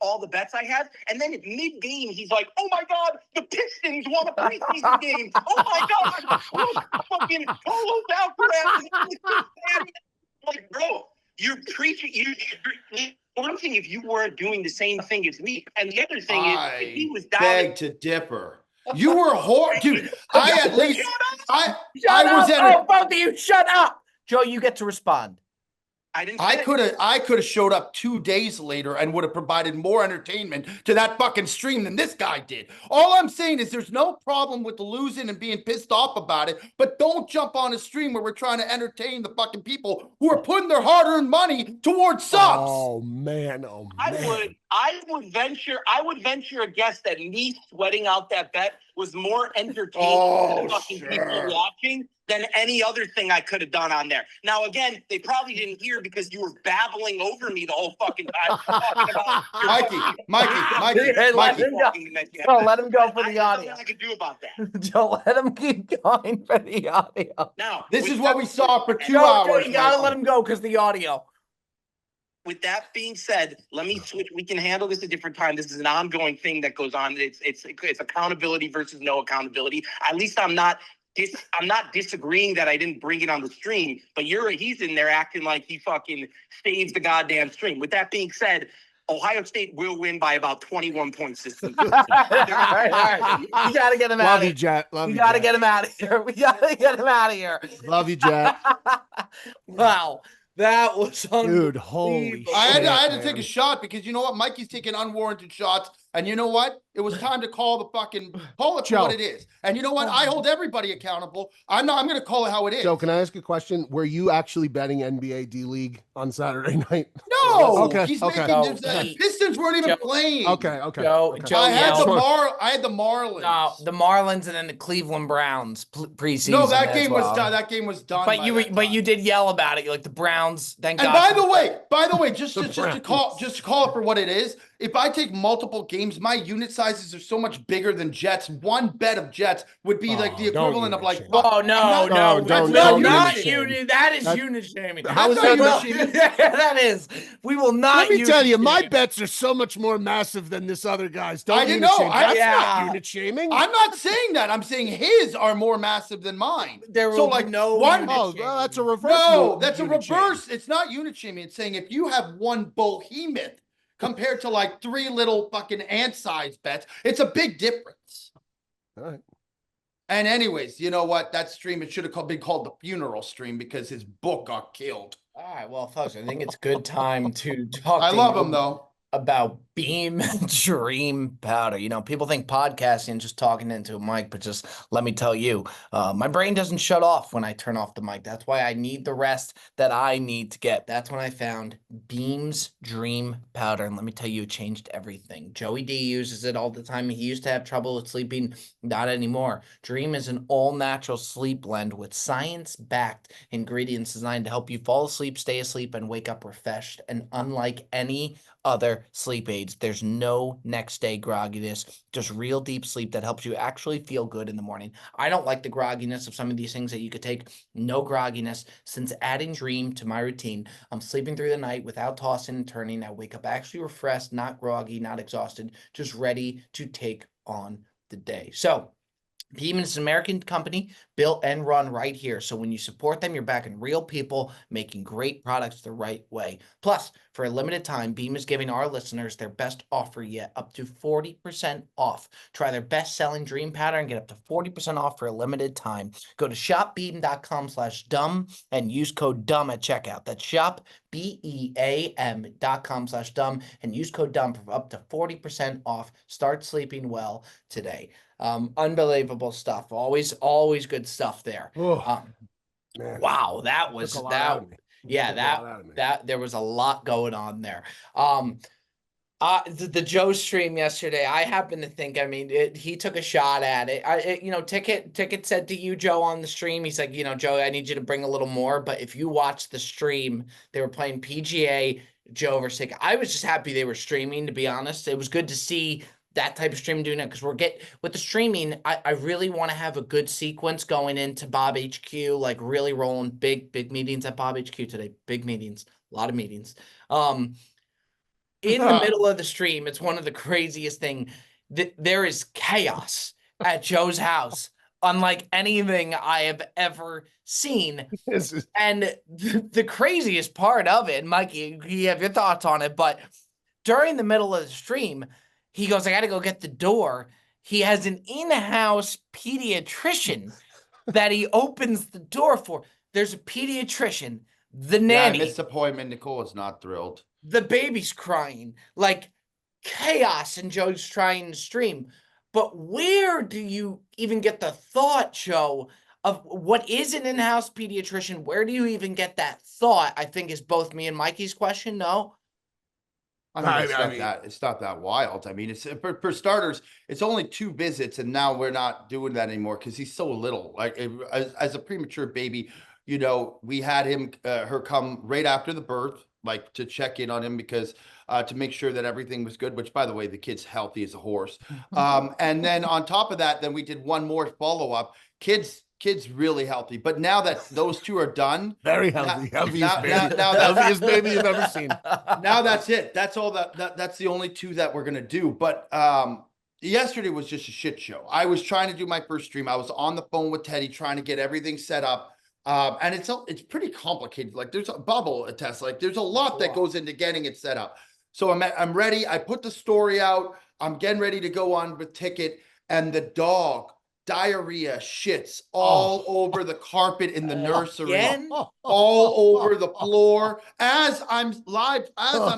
[SPEAKER 6] all the bets I had, and then at mid-game, he's like, "Oh my God, the Pistons won a preseason game! Oh my God, fucking Polo's out for that!" Like, bro, you're preaching. One thing if you weren't doing the same thing as me, and the other thing is if he was down.
[SPEAKER 3] Beg to differ. You were horrible, dude. I
[SPEAKER 1] both of you, shut up. Joe, you get to respond.
[SPEAKER 3] I could have showed up 2 days later and would have provided more entertainment to that fucking stream than this guy did. All I'm saying is there's no problem with losing and being pissed off about it, but don't jump on a stream where we're trying to entertain the fucking people who are putting their hard-earned money towards subs.
[SPEAKER 2] Oh man.
[SPEAKER 6] I would venture a guess that me sweating out that bet was more entertaining to the fucking people watching than any other thing I could have done on there. Now, again, they probably didn't hear because you were babbling over me the whole fucking time.
[SPEAKER 3] Mikey.
[SPEAKER 1] Let him go for the audio.
[SPEAKER 6] Nothing I could do about that.
[SPEAKER 1] Joe, let him keep going for the audio.
[SPEAKER 6] Now,
[SPEAKER 3] this is what we saw for 2 hours.
[SPEAKER 1] You gotta let him go because the audio.
[SPEAKER 6] With that being said, let me switch. We can handle this a different time. This is an ongoing thing that goes on. It's accountability versus no accountability. At least I'm not disagreeing that I didn't bring it on the stream, but he's in there acting like he fucking saves the goddamn stream. With that being said, Ohio State will win by about 21 points this season.
[SPEAKER 1] All right. You got to get him out of here.
[SPEAKER 2] Jet.
[SPEAKER 1] We got to get him out of here. We got to get him out of here.
[SPEAKER 2] Love you, Jet.
[SPEAKER 1] Wow. That was
[SPEAKER 2] dude, holy shit.
[SPEAKER 3] I had to take a shot because you know what? Mikey's taking unwarranted shots And you know what? It was time to call it for what it is. And you know what? I hold everybody accountable. I'm going to call it how it is.
[SPEAKER 2] Joe, can I ask a question? Were you actually betting NBA D-League on Saturday night?
[SPEAKER 3] No.
[SPEAKER 2] Okay.
[SPEAKER 3] He's making the Pistons weren't even playing.
[SPEAKER 2] Okay.
[SPEAKER 1] Joe
[SPEAKER 3] I had the Marlins.
[SPEAKER 1] No, the Marlins and then the Cleveland Browns preseason.
[SPEAKER 3] No, that game was done. That game was done.
[SPEAKER 1] But you did yell about it. You're like the Browns. Thank God.
[SPEAKER 3] And by the way, just to call it for what it is. If I take multiple games, my unit sizes are so much bigger than Jets. One bet of Jets would be like the equivalent of like.
[SPEAKER 1] Oh no, not unit. That is unit shaming.
[SPEAKER 2] How is that?
[SPEAKER 1] Yeah, that is. We will not.
[SPEAKER 2] Let me tell you, my bets are so much more massive than this other guy's. Don't unit shame. That's not unit shaming.
[SPEAKER 3] I'm not saying that. I'm saying his are more massive than mine.
[SPEAKER 1] There will be no
[SPEAKER 3] one.
[SPEAKER 2] Oh, well, that's a reverse.
[SPEAKER 3] No, that's a reverse. Shaming. It's not unit shaming. It's saying if you have one behemoth compared to like 3 little fucking ant-sized bets, it's a big difference.
[SPEAKER 2] All right.
[SPEAKER 3] And anyways, you know what? That stream, it should have been called the funeral stream because his book got killed.
[SPEAKER 1] All right, well, folks, I think it's good time to talk.
[SPEAKER 3] I love him though.
[SPEAKER 1] About Beam Dream Powder. You know, people think podcasting just talking into a mic, but just let me tell you, my brain doesn't shut off when I turn off the mic. That's why I need the rest that I need to get. That's when I found Beam's Dream Powder. And let me tell you, it changed everything. Joey D uses it all the time. He used to have trouble with sleeping. Not anymore. Dream is an all-natural sleep blend with science-backed ingredients designed to help you fall asleep, stay asleep, and wake up refreshed. And unlike any other sleep aids, there's no next day grogginess, just real deep sleep that helps you actually feel good in the morning. I don't like the grogginess of some of these things that you could take. No grogginess. Since adding Dream to my routine, I'm sleeping through the night without tossing and turning. I wake up actually refreshed, not groggy, not exhausted, just ready to take on the day. So Beam is an American company built and run right here. So when you support them, you're backing real people making great products the right way. Plus, for a limited time, Beam is giving our listeners their best offer yet, up to 40% off. Try their best-selling Dream Powder and get up to 40% off for a limited time. Go to shopbeam.com/dumb and use code DUMB at checkout. That's shopbeam.com/dumb and use code DUMB for up to 40% off. Start sleeping well today. Unbelievable stuff. Always good stuff there. Wow, that was that. Yeah, that there was a lot going on there. The Joe stream yesterday, I happen to think, I mean, he took a shot at it. You know, Ticket said to you, Joe, on the stream, he's like, you know, Joe, I need you to bring a little more. But if you watch the stream, they were playing PGA, Joe versus Ticket. I was just happy they were streaming, to be honest. It was good to see that type of stream doing it, because with the streaming, I really want to have a good sequence going into Bob HQ, like really rolling big meetings at Bob HQ today. Big meetings, a lot of meetings. In the middle of the stream, it's one of the craziest thing. There is chaos at Joe's house, unlike anything I have ever seen. And the craziest part of it, Mikey, you have your thoughts on it, but during the middle of the stream, he goes, I got to go get the door. He has an in-house pediatrician that he opens the door for. There's a pediatrician, the nanny.
[SPEAKER 3] Yeah, I missed the appointment. Nicole is not thrilled.
[SPEAKER 1] The baby's crying, like chaos, and Joe's trying to stream. But where do you even get the thought, Joe, of what is an in-house pediatrician? Where do you even get that thought? I think is both me and Mikey's question. No?
[SPEAKER 3] I mean, it's not that wild. I mean, it's for starters, it's only 2 visits, and now we're not doing that anymore because he's so little. Like as a premature baby, you know, we had her come right after the birth, like to check in on him because to make sure that everything was good. Which, by the way, the kid's healthy as a horse. And then on top of that, then we did one more follow up. Kid's really healthy, but now that those 2 are done,
[SPEAKER 2] very healthy, healthiest baby you've ever seen.
[SPEAKER 3] Now that's it. That's all that's the only 2 that we're gonna do. But yesterday was just a shit show. I was trying to do my first stream. I was on the phone with Teddy trying to get everything set up, and it's pretty complicated. Like there's a bubble test. Like there's a lot that goes into getting it set up. So I'm ready. I put the story out. I'm getting ready to go on with Ticket, and the dog. Diarrhea shits all over the carpet in the nursery, all over the floor. As I'm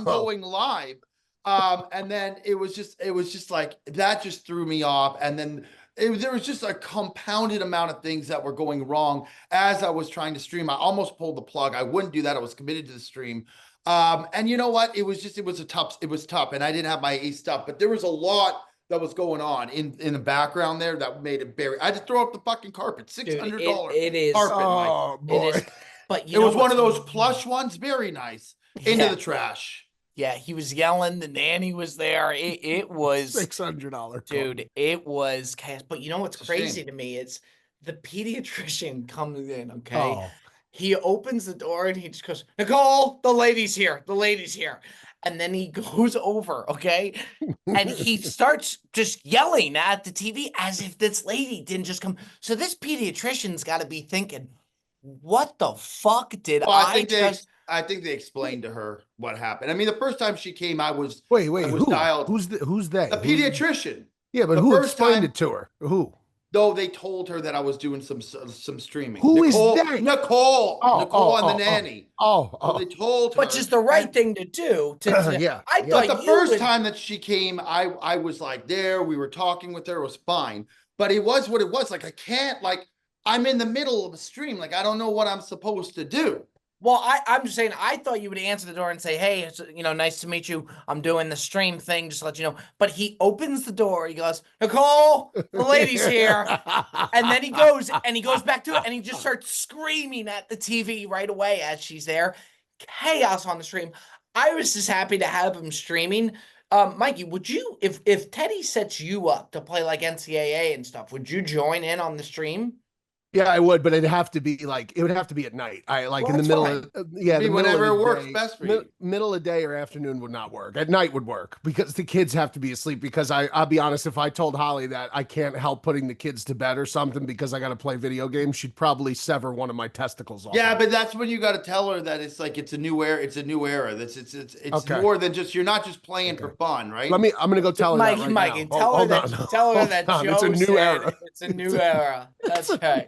[SPEAKER 3] going live, And then it was just like, that just threw me off. And then there was just a compounded amount of things that were going wrong as I was trying to stream. I almost pulled the plug. I wouldn't do that. I was committed to the stream. And you know what? It was tough, and I didn't have my ace stuff, but there was a lot that was going on in the background there that made it very. I had to throw up the fucking carpet. $600
[SPEAKER 1] it is
[SPEAKER 3] carpet.
[SPEAKER 2] Oh, boy.
[SPEAKER 1] It is, but
[SPEAKER 3] it was one of those plush ones, very nice, into the trash.
[SPEAKER 1] Yeah, he was yelling. The nanny was there. It was
[SPEAKER 2] $600,
[SPEAKER 1] dude. It was chaos. But you know what's crazy to me is the pediatrician comes in. Okay, he opens the door and he just goes, "Nicole, the lady's here. The lady's here." And then he goes over, okay? And he starts just yelling at the TV as if this lady didn't just come. So this pediatrician's got to be thinking, what the fuck did I just...
[SPEAKER 3] I think they explained to her what happened. I mean, the first time she came, I was...
[SPEAKER 2] Wait,
[SPEAKER 3] who? Dialed.
[SPEAKER 2] Who's they?
[SPEAKER 3] The pediatrician.
[SPEAKER 2] Yeah, but who explained it to her? Who?
[SPEAKER 3] Though they told her that I was doing some streaming.
[SPEAKER 2] Who is that?
[SPEAKER 3] Nicole. Nicole and the nanny. So they told her.
[SPEAKER 1] Which is the right thing to do.
[SPEAKER 2] Yeah.
[SPEAKER 1] I thought
[SPEAKER 3] the first time that she came, I was like there. We were talking with her. It was fine. But it was what it was. Like, I can't, like, I'm in the middle of a stream. Like, I don't know what I'm supposed to do.
[SPEAKER 1] Well, I'm just saying, I thought you would answer the door and say, hey, it's, nice to meet you. I'm doing the stream thing, just to let you know. But he opens the door. He goes, Nicole, the lady's here. And then he goes back to it, and he just starts screaming at the TV right away as she's there. Chaos on the stream. I was just happy to have him streaming. Mikey, would you, if Teddy sets you up to play like NCAA and stuff, would you join in on the stream?
[SPEAKER 2] Yeah, I would, but it'd have to be like, it would have to be at night. I like in the middle of,
[SPEAKER 3] whenever it works best for you.
[SPEAKER 2] Middle of day or afternoon would not work. At night would work because the kids have to be asleep. Because I'll be honest, if I told Holly that I can't help putting the kids to bed or something because I got to play video games, she'd probably sever one of my testicles off.
[SPEAKER 3] Yeah, but that's when you got to tell her that it's like, it's a new era. It's a new era. It's more than just, you're not just playing for fun, right?
[SPEAKER 2] I'm going to go tell her that right
[SPEAKER 1] Mikey,
[SPEAKER 2] now.
[SPEAKER 1] tell her that Joe
[SPEAKER 2] it's a new era.
[SPEAKER 1] It's a new era. That's right.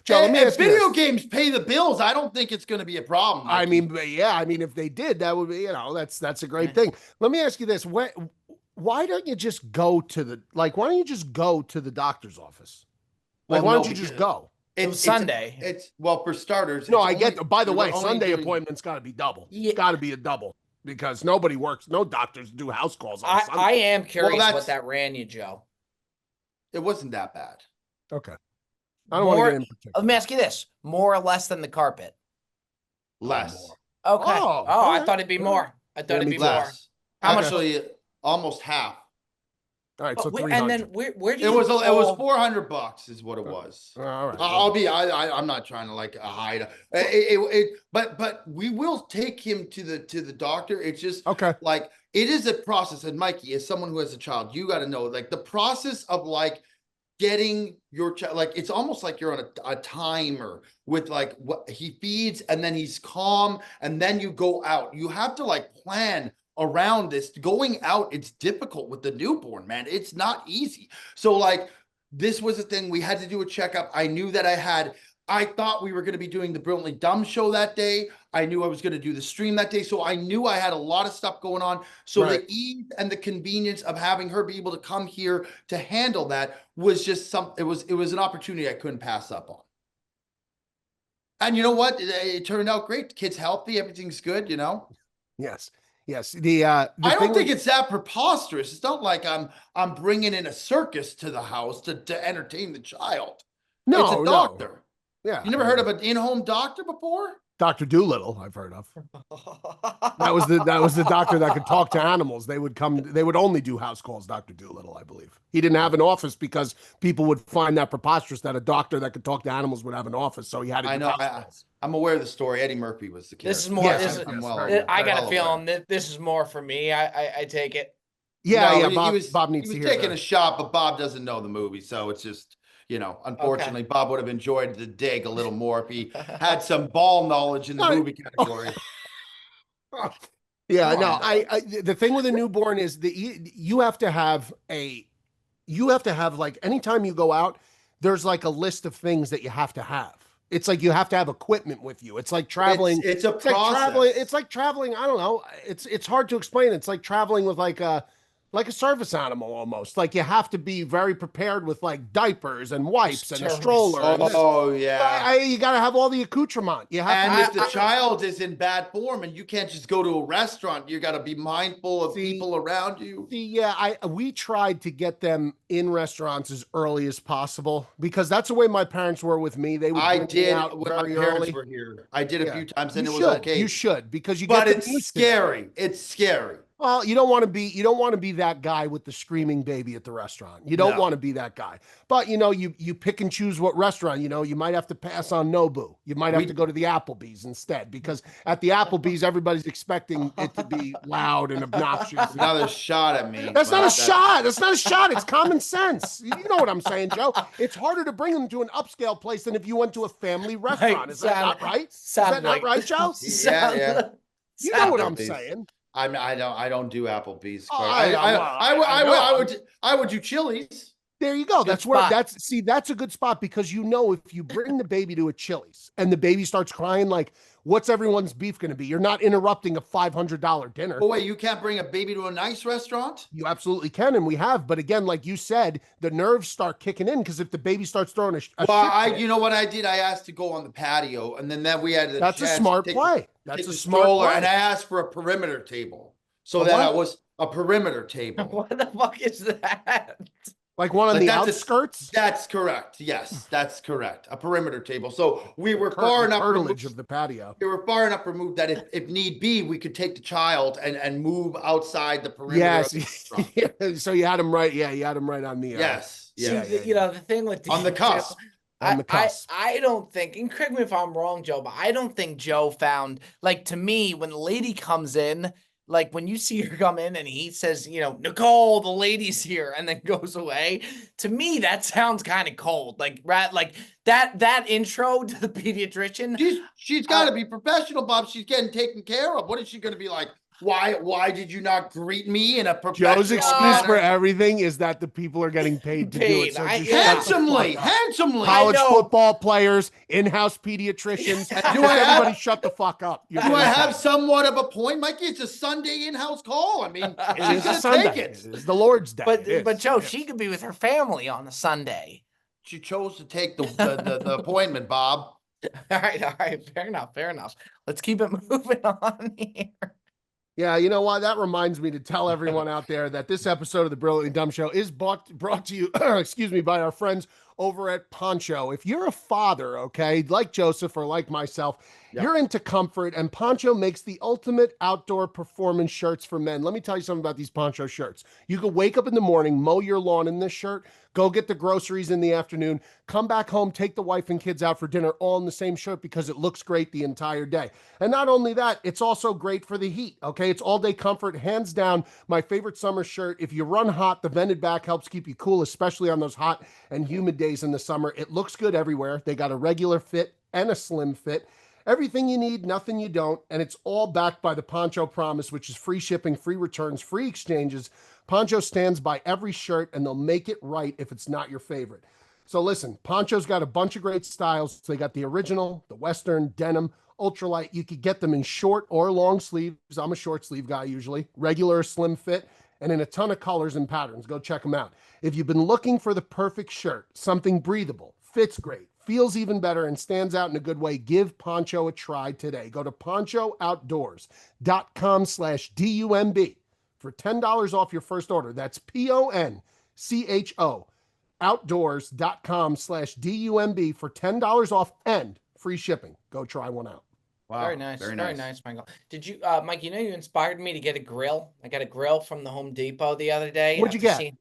[SPEAKER 2] Joe, let me ask you this.
[SPEAKER 3] Video games pay the bills. I don't think it's going to be a problem.
[SPEAKER 2] I mean, if they did, that would be, that's a great thing. Let me ask you this. Why don't you just go to the doctor's office? Like, why don't you just go?
[SPEAKER 1] It's Sunday.
[SPEAKER 3] It's well, for starters.
[SPEAKER 2] No, I get. By the way, Sunday appointments got to be double.
[SPEAKER 1] Yeah.
[SPEAKER 2] Got to be a double because nobody works. No doctors do house calls on Sunday.
[SPEAKER 1] I am curious what that ran you, Joe.
[SPEAKER 3] It wasn't that bad.
[SPEAKER 2] Okay. I don't want to get in particular.
[SPEAKER 1] Let me ask you this: more or less than the carpet?
[SPEAKER 3] Less.
[SPEAKER 1] Okay. I thought it'd be more. I thought it'd be
[SPEAKER 3] less.
[SPEAKER 1] More.
[SPEAKER 3] Actually, almost half.
[SPEAKER 2] All right, so 300.
[SPEAKER 1] And then where do
[SPEAKER 3] it was $400 is what it was.
[SPEAKER 2] All right.
[SPEAKER 3] I'm not trying to like hide but we will take him to the doctor. It's just like, it is a process. And Mikey, as someone who has a child, you got to know, like, the process of like getting your child, like, it's almost like you're on a timer with like what he feeds, and then he's calm, and then you go out. You have to like plan around this. Going out, it's difficult with the newborn, man. It's not easy. So like, this was a thing. We had to do a checkup. I knew that I thought we were going to be doing the Brilliantly Dumb show that day. I knew I was going to do the stream that day. So I knew I had a lot of stuff going on. So the ease and the convenience of having her be able to come here to handle that was just it was an opportunity I couldn't pass up on. And you know what? It turned out great. The kid's healthy. Everything's good,
[SPEAKER 2] Yes. Yes.
[SPEAKER 3] I don't think it's that preposterous. It's not like I'm bringing in a circus to the house to entertain the child.
[SPEAKER 2] No,
[SPEAKER 3] it's a doctor.
[SPEAKER 2] No. Yeah.
[SPEAKER 3] You never heard of an in-home doctor before?
[SPEAKER 2] Dr. Doolittle, I've heard of. That was the doctor that could talk to animals. They would only do house calls, Dr. Doolittle, I believe. He didn't have an office because people would find that preposterous that a doctor that could talk to animals would have an office. So he had to do house calls.
[SPEAKER 3] I'm aware of the story. Eddie Murphy was the character.
[SPEAKER 1] This is more. I got a feeling that this is more for me. I take it.
[SPEAKER 2] Yeah, Bob needs to hear that.
[SPEAKER 3] He was taking a shot, but Bob doesn't know the movie, so it's just, unfortunately, Bob would have enjoyed the dig a little more if he had some ball knowledge in the movie category.
[SPEAKER 2] Yeah, no, the thing with a newborn is you have to have like, anytime you go out, there's like a list of things that you have to have. It's like you have to have equipment with you. It's like traveling.
[SPEAKER 3] It's a process.
[SPEAKER 2] Like traveling. It's like traveling. I don't know. It's hard to explain. It's like traveling with like a service animal almost. Like you have to be very prepared with like diapers and wipes and a stroller.
[SPEAKER 3] Oh yeah.
[SPEAKER 2] You got to have all the accoutrement. You have.
[SPEAKER 3] And if the child is in bad form and you can't just go to a restaurant, you got to be mindful of people around you.
[SPEAKER 2] We tried to get them in restaurants as early as possible because that's the way my parents were with me. They would.
[SPEAKER 3] I did
[SPEAKER 2] out
[SPEAKER 3] when
[SPEAKER 2] very
[SPEAKER 3] my parents
[SPEAKER 2] early.
[SPEAKER 3] were here. I did a few times and it was okay.
[SPEAKER 2] You should because you.
[SPEAKER 3] But it's scary. It's scary.
[SPEAKER 2] Well, you don't want to be that guy with the screaming baby at the restaurant. You don't want to be that guy. But you pick and choose what restaurant. You might have to pass on Nobu. You might have to go to the Applebee's instead because at the Applebee's everybody's expecting it to be loud and obnoxious.
[SPEAKER 3] Another shot at me.
[SPEAKER 2] That's not a shot. That's not a shot. It's common sense. You know what I'm saying, Joe? It's harder to bring them to an upscale place than if you went to a family restaurant. Is that not right? Is that not right, Joe?
[SPEAKER 3] Yeah.
[SPEAKER 2] You know what I'm saying.
[SPEAKER 3] I don't do Applebee's. I would do Chili's.
[SPEAKER 2] There you go. That's a good spot because if you bring the baby to a Chili's and the baby starts crying, like what's everyone's beef going to be? You're not interrupting a $500 dinner.
[SPEAKER 3] Oh wait, you can't bring a baby to a nice restaurant?
[SPEAKER 2] You absolutely can, and we have. But again, like you said, the nerves start kicking in because if the baby starts throwing
[SPEAKER 3] you know what I did? I asked to go on the patio, and then we had
[SPEAKER 2] that's a smart play. That's a smart play.
[SPEAKER 3] And I asked for a perimeter table, so that I was a perimeter table.
[SPEAKER 1] What the fuck is that?
[SPEAKER 2] Like one on the outskirts?
[SPEAKER 3] That's correct. Yes, that's correct. A perimeter table. So we were far enough removed
[SPEAKER 2] of the patio.
[SPEAKER 3] We were far enough removed that if need be, we could take the child and move outside the perimeter.
[SPEAKER 2] Yes. So you had him right. Yeah, you had him right on the.
[SPEAKER 3] Yes.
[SPEAKER 1] The thing with
[SPEAKER 3] on the cusp.
[SPEAKER 2] On the cusp.
[SPEAKER 1] I don't think, and correct me if I'm wrong, Joe, but I don't think Joe found, like, to me, when the lady comes in, like when you see her come in and he says, Nicole, the lady's here, and then goes away. To me, that sounds kind of cold. Like that intro to the pediatrician.
[SPEAKER 3] She's got to be professional, Bob. She's getting taken care of. What is she going to be like? Why did you not greet me in a professional
[SPEAKER 2] Joe's excuse
[SPEAKER 3] manner?
[SPEAKER 2] for everything is that the people are getting paid to do it. So
[SPEAKER 3] handsomely.
[SPEAKER 2] College football players, in-house pediatricians. Everybody shut the fuck up.
[SPEAKER 3] Do I have somewhat of a point, Mikey? It's a Sunday in-house call. I mean, she's going to take it.
[SPEAKER 2] It is the Lord's Day.
[SPEAKER 1] But Joe, she could be with her family on a Sunday.
[SPEAKER 3] She chose to take the appointment, Bob.
[SPEAKER 1] All right. Fair enough. Let's keep it moving on here.
[SPEAKER 2] Yeah, you know what? That reminds me to tell everyone out there that this episode of the Brilliantly Dumb Show is brought to you, by our friends over at Poncho. If you're a father, okay, like Joseph or like myself, you're into comfort, and Poncho makes the ultimate outdoor performance shirts for men. Let me tell you something about these Poncho shirts. You could wake up in the morning, mow your lawn in this shirt, go get the groceries in the afternoon, come back home, take the wife and kids out for dinner all in the same shirt because it looks great the entire day. And not only that, it's also great for the heat, okay? It's all day comfort, hands down, my favorite summer shirt. If you run hot, the vented back helps keep you cool, especially on those hot and humid days in the summer. It looks good everywhere. They got a regular fit and a slim fit. Everything you need, nothing you don't, and it's all backed by the Poncho Promise, which is free shipping, free returns, free exchanges. Poncho stands by every shirt, and they'll make it right if it's not your favorite. So listen, Poncho's got a bunch of great styles. They got the original, the Western, denim, ultralight. You could get them in short or long sleeves. I'm a short sleeve guy usually. Regular, slim fit, and in a ton of colors and patterns. Go check them out. If you've been looking for the perfect shirt, something breathable, fits great, feels even better, and stands out in a good way, give Poncho a try today. Go to ponchooutdoors.com/DUMB for $10 off your first order. That's PONCHO outdoors.com/DUMB for $10 off and free shipping. Go try one out.
[SPEAKER 1] Wow. Very nice, Michael. Did you, Mike, you inspired me to get a grill. I got a grill from the Home Depot the other day.
[SPEAKER 2] What'd you get?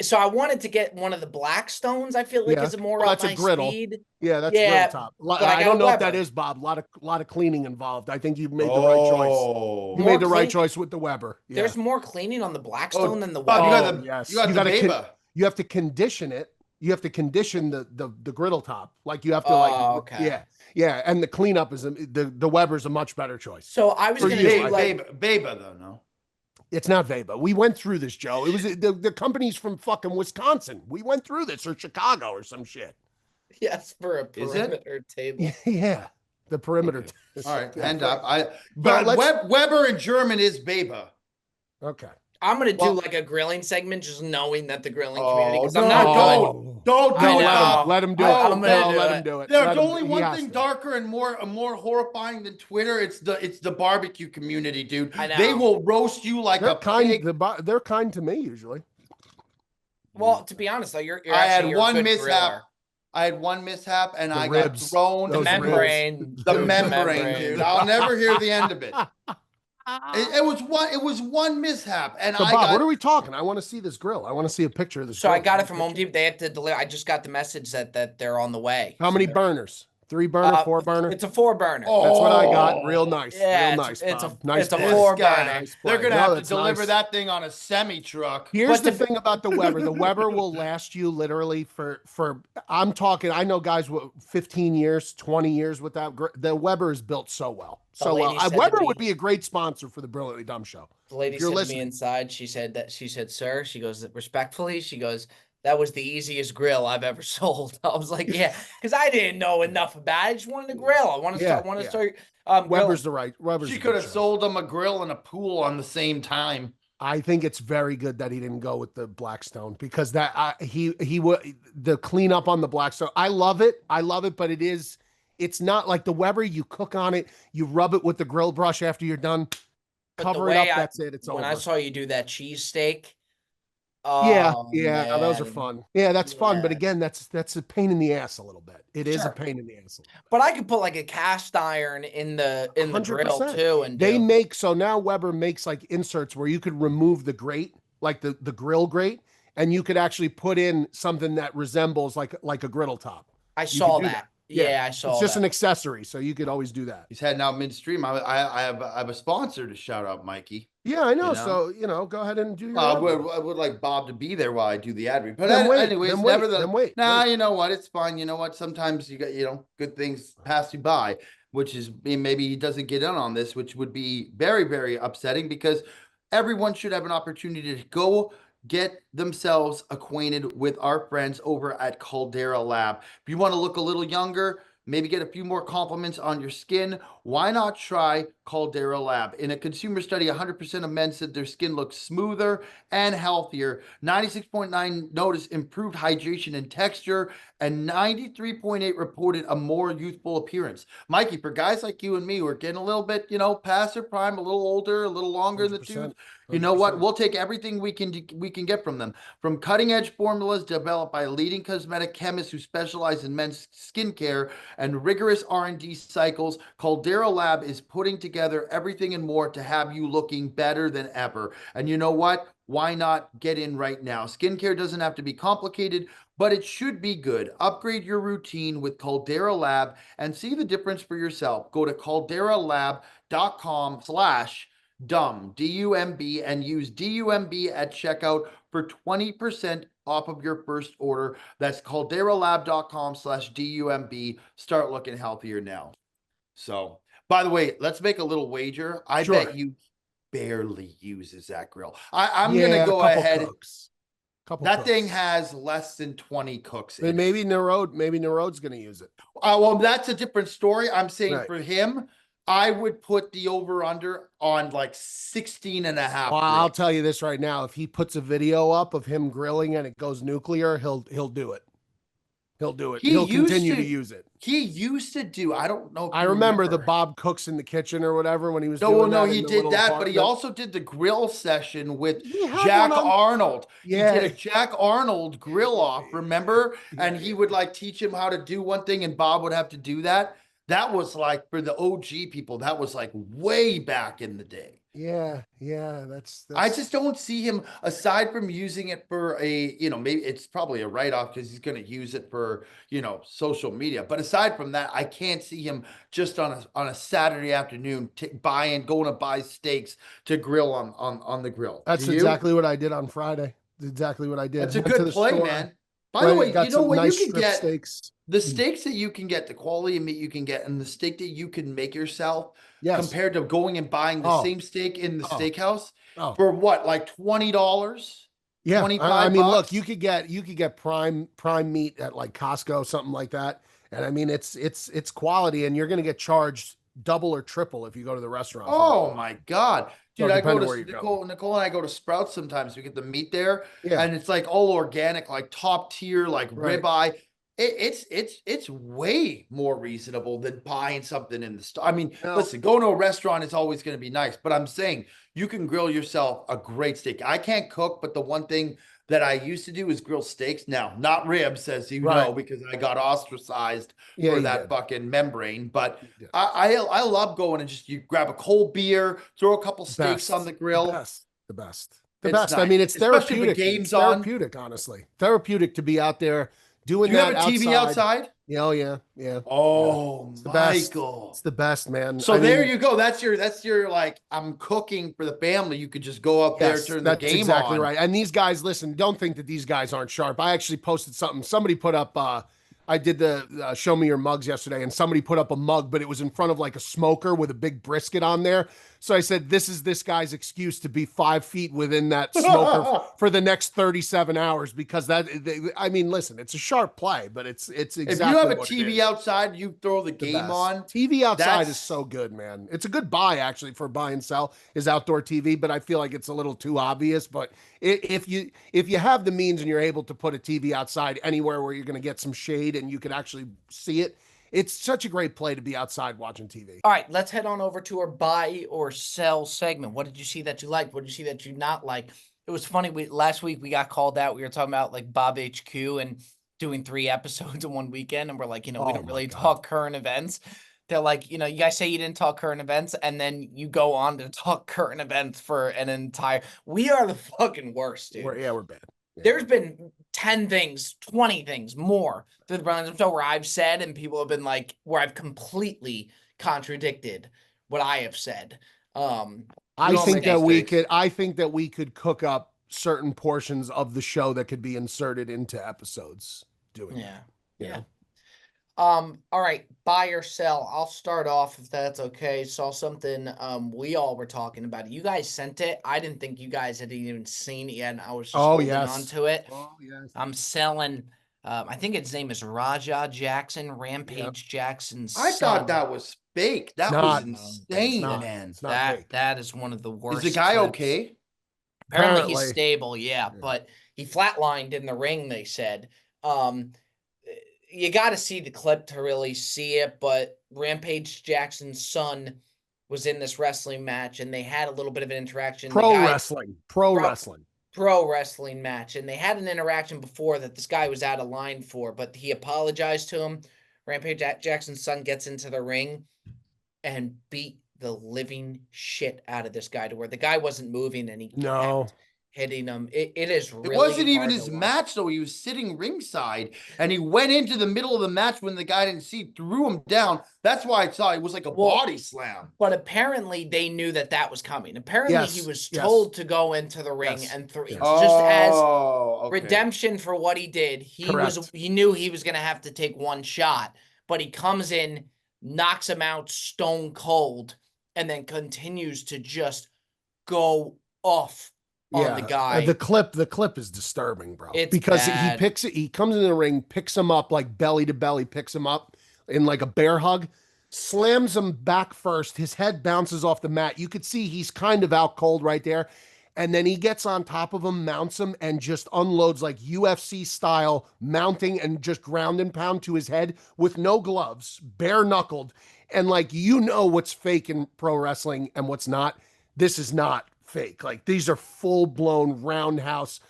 [SPEAKER 1] So I wanted to get one of the Blackstones. I feel like it's more up my speed.
[SPEAKER 2] Yeah, that's a griddle top. I don't know if that is, Bob. A lot of cleaning involved. I think you made the right choice. You made the right choice with the Weber. Yeah.
[SPEAKER 1] There's more cleaning on the Blackstone than the Weber.
[SPEAKER 2] You have to condition it. You have to condition the griddle top. Like you have to Yeah, and the cleanup is the Weber's a much better choice.
[SPEAKER 1] So I was going to do
[SPEAKER 3] Beba though, no.
[SPEAKER 2] It's not Veba. We went through this, Joe. It was the company's from fucking Wisconsin. We went through this, or Chicago or some shit.
[SPEAKER 1] Yes, for a
[SPEAKER 3] Is it?
[SPEAKER 1] perimeter table.
[SPEAKER 2] Yeah, the perimeter.
[SPEAKER 3] All right,
[SPEAKER 2] Yeah,
[SPEAKER 3] hand up. But
[SPEAKER 2] let's-
[SPEAKER 3] Weber in German is Weber.
[SPEAKER 2] Okay.
[SPEAKER 1] I'm gonna do like a grilling segment, just knowing that the grilling community, because
[SPEAKER 3] no,
[SPEAKER 1] I'm not
[SPEAKER 3] don't do
[SPEAKER 1] I
[SPEAKER 3] it.
[SPEAKER 1] know.
[SPEAKER 2] Let him do
[SPEAKER 3] Oh,
[SPEAKER 2] it.
[SPEAKER 1] I'm gonna
[SPEAKER 2] No,
[SPEAKER 1] do
[SPEAKER 2] let
[SPEAKER 1] it.
[SPEAKER 2] him do it.
[SPEAKER 3] There's
[SPEAKER 2] Let him-
[SPEAKER 3] only
[SPEAKER 2] he
[SPEAKER 3] one
[SPEAKER 2] has
[SPEAKER 3] thing
[SPEAKER 2] to.
[SPEAKER 3] darker and more horrifying than Twitter. It's the barbecue community, dude.
[SPEAKER 1] I know.
[SPEAKER 3] They will roast you like
[SPEAKER 2] They're
[SPEAKER 3] a
[SPEAKER 2] kind.
[SPEAKER 3] pig.
[SPEAKER 2] They're kind to me usually.
[SPEAKER 1] Well, to be honest though, you're
[SPEAKER 3] I had
[SPEAKER 1] actually
[SPEAKER 3] one
[SPEAKER 1] a good
[SPEAKER 3] mishap.
[SPEAKER 1] griller.
[SPEAKER 3] I had one mishap, and
[SPEAKER 2] The
[SPEAKER 3] I
[SPEAKER 2] ribs.
[SPEAKER 3] got thrown.
[SPEAKER 1] The
[SPEAKER 2] Those ribs.
[SPEAKER 1] membrane.
[SPEAKER 3] The
[SPEAKER 1] Dude,
[SPEAKER 3] membrane, dude. I'll never hear the end of it. It was one mishap, and
[SPEAKER 2] So
[SPEAKER 3] I
[SPEAKER 2] Bob,
[SPEAKER 3] got.
[SPEAKER 2] what are we talking? I want to see this grill. I want to see a picture of this.
[SPEAKER 1] So
[SPEAKER 2] grill.
[SPEAKER 1] I got it from Home Depot. They have to deliver. I just got the message that they're on the way.
[SPEAKER 2] How many burners? 3 burner, 4 burner?
[SPEAKER 1] It's a 4 burner.
[SPEAKER 2] That's what I got. Real nice.
[SPEAKER 1] Yeah,
[SPEAKER 2] Real nice.
[SPEAKER 1] it's
[SPEAKER 2] Bob.
[SPEAKER 1] a
[SPEAKER 2] nice.
[SPEAKER 1] it's a
[SPEAKER 2] play.
[SPEAKER 1] 4
[SPEAKER 3] This guy,
[SPEAKER 1] burner.
[SPEAKER 2] Nice
[SPEAKER 3] they're
[SPEAKER 2] play.
[SPEAKER 3] gonna
[SPEAKER 2] No,
[SPEAKER 3] have to
[SPEAKER 2] that's
[SPEAKER 3] deliver
[SPEAKER 2] nice.
[SPEAKER 3] that thing on a semi truck.
[SPEAKER 2] Here's
[SPEAKER 1] But
[SPEAKER 2] the thing about the Weber. The Weber will last you literally for I'm talking, I know guys with 15 years, 20 years with that. The Weber is built so well. So well.
[SPEAKER 1] lady said to
[SPEAKER 2] Weber
[SPEAKER 1] me-
[SPEAKER 2] would be a great sponsor for the Brilliantly Dumb Show.
[SPEAKER 1] The lady
[SPEAKER 2] If you're
[SPEAKER 1] said to me
[SPEAKER 2] listening.
[SPEAKER 1] inside, she said, sir, she goes, respectfully, she goes, that was the easiest grill I've ever sold. I was like, yeah, because I didn't know enough about it. I just wanted to grill. I want to start
[SPEAKER 2] Weber's
[SPEAKER 1] grilling.
[SPEAKER 2] Weber's
[SPEAKER 3] She
[SPEAKER 2] the
[SPEAKER 3] could
[SPEAKER 2] good
[SPEAKER 3] have
[SPEAKER 2] show.
[SPEAKER 3] sold him a grill and a pool on the same time.
[SPEAKER 2] I think it's very good that he didn't go with the Blackstone because he would the cleanup on the Blackstone. I love it, but it's not like the Weber. You cook on it, you rub it with the grill brush after you're done,
[SPEAKER 1] But
[SPEAKER 2] cover
[SPEAKER 1] the
[SPEAKER 2] it up.
[SPEAKER 1] way
[SPEAKER 2] That's it. It's
[SPEAKER 1] when
[SPEAKER 2] over.
[SPEAKER 1] I saw you do that cheesesteak.
[SPEAKER 2] Yeah,
[SPEAKER 1] Oh,
[SPEAKER 2] those are
[SPEAKER 1] man.
[SPEAKER 2] fun. Yeah, that's fun. But
[SPEAKER 1] Yeah.
[SPEAKER 2] again, that's a pain in the ass a little bit. It is a
[SPEAKER 1] Sure.
[SPEAKER 2] pain in the ass.
[SPEAKER 1] But I could put like a cast iron in the grill
[SPEAKER 2] 100%.
[SPEAKER 1] too, and
[SPEAKER 2] They
[SPEAKER 1] do.
[SPEAKER 2] make so now Weber makes like inserts where you could remove the grate, like the grill grate, and you could actually put in something that resembles like a griddle top.
[SPEAKER 1] I
[SPEAKER 2] You
[SPEAKER 1] saw
[SPEAKER 2] could do
[SPEAKER 1] that.
[SPEAKER 2] Yeah,
[SPEAKER 1] Yeah, I saw
[SPEAKER 2] It's just
[SPEAKER 1] that.
[SPEAKER 2] an accessory, so you could always do that.
[SPEAKER 3] He's heading out midstream. I have a sponsor to shout out, Mikey.
[SPEAKER 2] Yeah, I know.
[SPEAKER 3] You know?
[SPEAKER 2] So go ahead and do your.
[SPEAKER 3] I
[SPEAKER 2] ad
[SPEAKER 3] would,
[SPEAKER 2] read.
[SPEAKER 3] I would like Bob to be there while I do the ad read. But
[SPEAKER 2] Then wait,
[SPEAKER 3] anyways,
[SPEAKER 2] then wait,
[SPEAKER 3] never the.
[SPEAKER 2] then wait,
[SPEAKER 3] Nah,
[SPEAKER 2] wait.
[SPEAKER 3] you know what? It's fine. You know what? Sometimes you got good things pass you by, which is maybe he doesn't get in on this, which would be very, very upsetting because everyone should have an opportunity to go get themselves acquainted with our friends over at Caldera Lab. If you want to look a little younger, maybe get a few more compliments on your skin, why not try Caldera Lab? In a consumer study, 100% of men said their skin looks smoother and healthier. 96.9 noticed improved hydration and texture, and 93.8 reported a more youthful appearance. Mikey, for guys like you and me who are getting a little bit, past their prime, a little older, a little longer in the tooth, you know what?
[SPEAKER 2] 100%.
[SPEAKER 3] We'll take everything we can get from them. From cutting-edge formulas developed by leading cosmetic chemists who specialize in men's skincare and rigorous R&D cycles, Caldera Lab is putting together everything and more to have you looking better than ever. And you know what? Why not get in right now? Skincare doesn't have to be complicated, but it should be good. Upgrade your routine with Caldera Lab and see the difference for yourself. Go to calderalab.com/dumb, D-U-M-B, and use D-U-M-B at checkout for 20% off of your first order. That's calderalab.com/DUMB. Start looking healthier now. So, by the way, let's make a little wager. I
[SPEAKER 2] Sure.
[SPEAKER 3] bet you barely uses that grill. I'm going to go
[SPEAKER 2] a couple
[SPEAKER 3] ahead.
[SPEAKER 2] Cooks. Couple
[SPEAKER 3] That
[SPEAKER 2] cooks.
[SPEAKER 3] thing has less than 20 cooks in it.
[SPEAKER 2] Maybe Nerode's going to use it.
[SPEAKER 3] Well, that's a different story. I'm saying
[SPEAKER 2] Right.
[SPEAKER 3] for him, I would put the over-under on like 16 and a half.
[SPEAKER 2] Well, I'll
[SPEAKER 3] grills.
[SPEAKER 2] tell you this right now. If he puts a video up of him grilling and it goes nuclear, he'll do it. He'll do it. He'll continue to use it.
[SPEAKER 3] He used to do. I don't know. If
[SPEAKER 2] I
[SPEAKER 3] you
[SPEAKER 2] remember the Bob Cooks in the kitchen or whatever when he was doing that.
[SPEAKER 3] he
[SPEAKER 2] in the
[SPEAKER 3] did
[SPEAKER 2] little
[SPEAKER 3] that, but he
[SPEAKER 2] apartment.
[SPEAKER 3] also did the grill session with
[SPEAKER 2] He had
[SPEAKER 3] Jack
[SPEAKER 2] one on-
[SPEAKER 3] Arnold.
[SPEAKER 2] Yeah.
[SPEAKER 3] He did a Jack Arnold grill off, remember? And he would like teach him how to do one thing, and Bob would have to do that. That was like for the OG people. That was like way back in the day.
[SPEAKER 2] Yeah, that's
[SPEAKER 3] I just don't see him, aside from using it for maybe it's probably a write-off because he's going to use it for, social media. But aside from that, I can't see him just on a Saturday afternoon going to buy steaks to grill on the grill.
[SPEAKER 2] That's
[SPEAKER 3] Do you?
[SPEAKER 2] exactly what I did on Friday. That's exactly what I did.
[SPEAKER 3] That's a
[SPEAKER 2] Went to
[SPEAKER 3] good
[SPEAKER 2] the
[SPEAKER 3] play,
[SPEAKER 2] store,
[SPEAKER 3] man. By the way,
[SPEAKER 2] got
[SPEAKER 3] you know
[SPEAKER 2] some
[SPEAKER 3] what
[SPEAKER 2] nice
[SPEAKER 3] you can
[SPEAKER 2] strip
[SPEAKER 3] get?
[SPEAKER 2] steaks.
[SPEAKER 3] The steaks that you can get, the quality of meat you can get, and the steak that you can make yourself,
[SPEAKER 2] Yes.
[SPEAKER 3] compared to going and buying the same steak in the steakhouse
[SPEAKER 2] Oh.
[SPEAKER 3] for what, like $20?
[SPEAKER 2] Yeah,
[SPEAKER 3] 25
[SPEAKER 2] I mean,
[SPEAKER 3] bucks.
[SPEAKER 2] look, you could get prime meat at like Costco, something like that, and I mean, it's quality, and you're going to get charged double or triple if you go to the restaurant.
[SPEAKER 3] Oh my God. Dude,
[SPEAKER 2] so
[SPEAKER 3] I go
[SPEAKER 2] where
[SPEAKER 3] to
[SPEAKER 2] you're
[SPEAKER 3] Nicole and I go to Sprouts sometimes. We get the meat there,
[SPEAKER 2] Yeah.
[SPEAKER 3] and it's like all organic, like top tier, like
[SPEAKER 2] Right.
[SPEAKER 3] ribeye. It's way more reasonable than buying something in the store. I mean, listen, going to a restaurant is always going to be nice, but I'm saying you can grill yourself a great steak. I can't cook, but the one thing that I used to do is grill steaks. Now, not ribs, as you know, because I got ostracized for that fucking membrane. But I love going and just you grab a cold beer, throw a couple steaks on the grill.
[SPEAKER 2] The best.
[SPEAKER 3] Nice.
[SPEAKER 2] I mean, it's therapeutic.
[SPEAKER 3] Game's
[SPEAKER 2] therapeutic, honestly. Therapeutic to be out there doing that.
[SPEAKER 3] Do you have a TV outside?
[SPEAKER 2] Oh yeah.
[SPEAKER 3] Oh,
[SPEAKER 2] it's the
[SPEAKER 3] Michael.
[SPEAKER 2] Best. It's the best, man.
[SPEAKER 3] So there you go. That's your like, I'm cooking for the family. You could just go up there, turn the game on. That's
[SPEAKER 2] exactly right. And these guys, listen, don't think that these guys aren't sharp. I actually posted something. Somebody put up, I did the show me your mugs yesterday, and somebody put up a mug, but it was in front of like a smoker with a big brisket on there. So I said, this is this guy's excuse to be 5 feet within that smoker for the next 37 hours, because I mean, listen, it's a sharp play, but it's exactly
[SPEAKER 3] if you have a TV outside, you throw the game on.
[SPEAKER 2] TV outside is so good, man. It's a good buy actually for buy and sell is outdoor TV, but I feel like it's a little too obvious. But if you have the means and you're able to put a TV outside anywhere where you're going to get some shade and you can actually see it, it's such a great play to be outside watching TV.
[SPEAKER 1] All right, let's head on over to our buy or sell segment. What did you see that you liked? What did you see that you not like? It was funny. Last week we got called out. We were talking about like Bob HQ and doing 3 episodes in one weekend, and we're like, we don't really talk current events. They're like, you guys say you didn't talk current events, and then you go on to talk current events for an entire. We are the fucking worst, dude.
[SPEAKER 2] We're bad. Yeah.
[SPEAKER 1] There's been 10 things, 20 things more through the Browns show where I've said, and people have been like, where I've completely contradicted what I have said.
[SPEAKER 2] I think that we could cook up certain portions of the show that could be inserted into episodes doing
[SPEAKER 1] Yeah. All right, buy or sell. I'll start off if that's okay. Saw something we all were talking about. You guys sent it. I didn't think you guys had even seen it yet, and I was just holding on to it.
[SPEAKER 2] Oh, yes.
[SPEAKER 1] I'm selling I think his name is Raja Jackson, Rampage Jackson's son.
[SPEAKER 3] I thought that was fake. That was insane, man.
[SPEAKER 1] That is one of the worst.
[SPEAKER 3] Is the guy okay?
[SPEAKER 1] Apparently he's stable, but he flatlined in the ring, they said. You got to see the clip to really see it, but Rampage Jackson's son was in this wrestling match, and they had a little bit of an interaction.
[SPEAKER 2] Pro wrestling
[SPEAKER 1] match, and they had an interaction before that this guy was out of line for, but he apologized to him. Rampage Jackson's son gets into the ring and beat the living shit out of this guy to where the guy wasn't moving, and he kept hitting him. It is really.
[SPEAKER 3] It wasn't even his match though. He was sitting ringside, and he went into the middle of the match when the guy didn't see, threw him down. That's why I saw it was like a body slam.
[SPEAKER 1] But apparently they knew that was coming. Apparently he was told to go into the ring and just as redemption for what he did. He knew he was going to have to take one shot, but he comes in, knocks him out stone cold, and then continues to just go off on the guy.
[SPEAKER 2] The clip is disturbing, bro.
[SPEAKER 1] It's
[SPEAKER 2] because
[SPEAKER 1] bad.
[SPEAKER 2] he comes in the ring, picks him up like belly to belly, picks him up in like a bear hug, slams him back first. His head bounces off the mat. You could see he's kind of out cold right there. And then he gets on top of him, mounts him, and just unloads like UFC style, mounting and just ground and pound to his head with no gloves, bare knuckled. And like, what's fake in pro wrestling and what's not. This is not fake. Like, these are full-blown roundhouse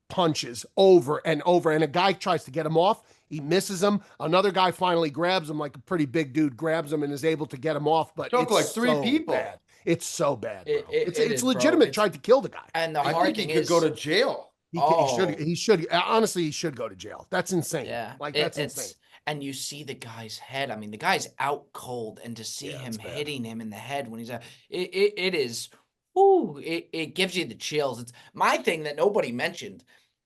[SPEAKER 2] punches over and over. And a guy tries to get him off. He misses him. Another guy finally grabs him, like a pretty big dude grabs him and is able to get him off. But it's
[SPEAKER 3] like 3 people.
[SPEAKER 2] Bad. It's so bad, bro. It's legitimate. Tried to kill the guy.
[SPEAKER 1] And the
[SPEAKER 3] I
[SPEAKER 1] hard
[SPEAKER 3] think
[SPEAKER 1] thing
[SPEAKER 3] he could go to jail.
[SPEAKER 2] He should. Honestly, he should go to jail. That's insane.
[SPEAKER 1] Yeah.
[SPEAKER 2] Like, that's insane.
[SPEAKER 1] And you see the guy's head. I mean, the guy's out cold, and to see him hitting him in the head when he's out, it is. Ooh, it gives you the chills. It's my thing that nobody mentioned.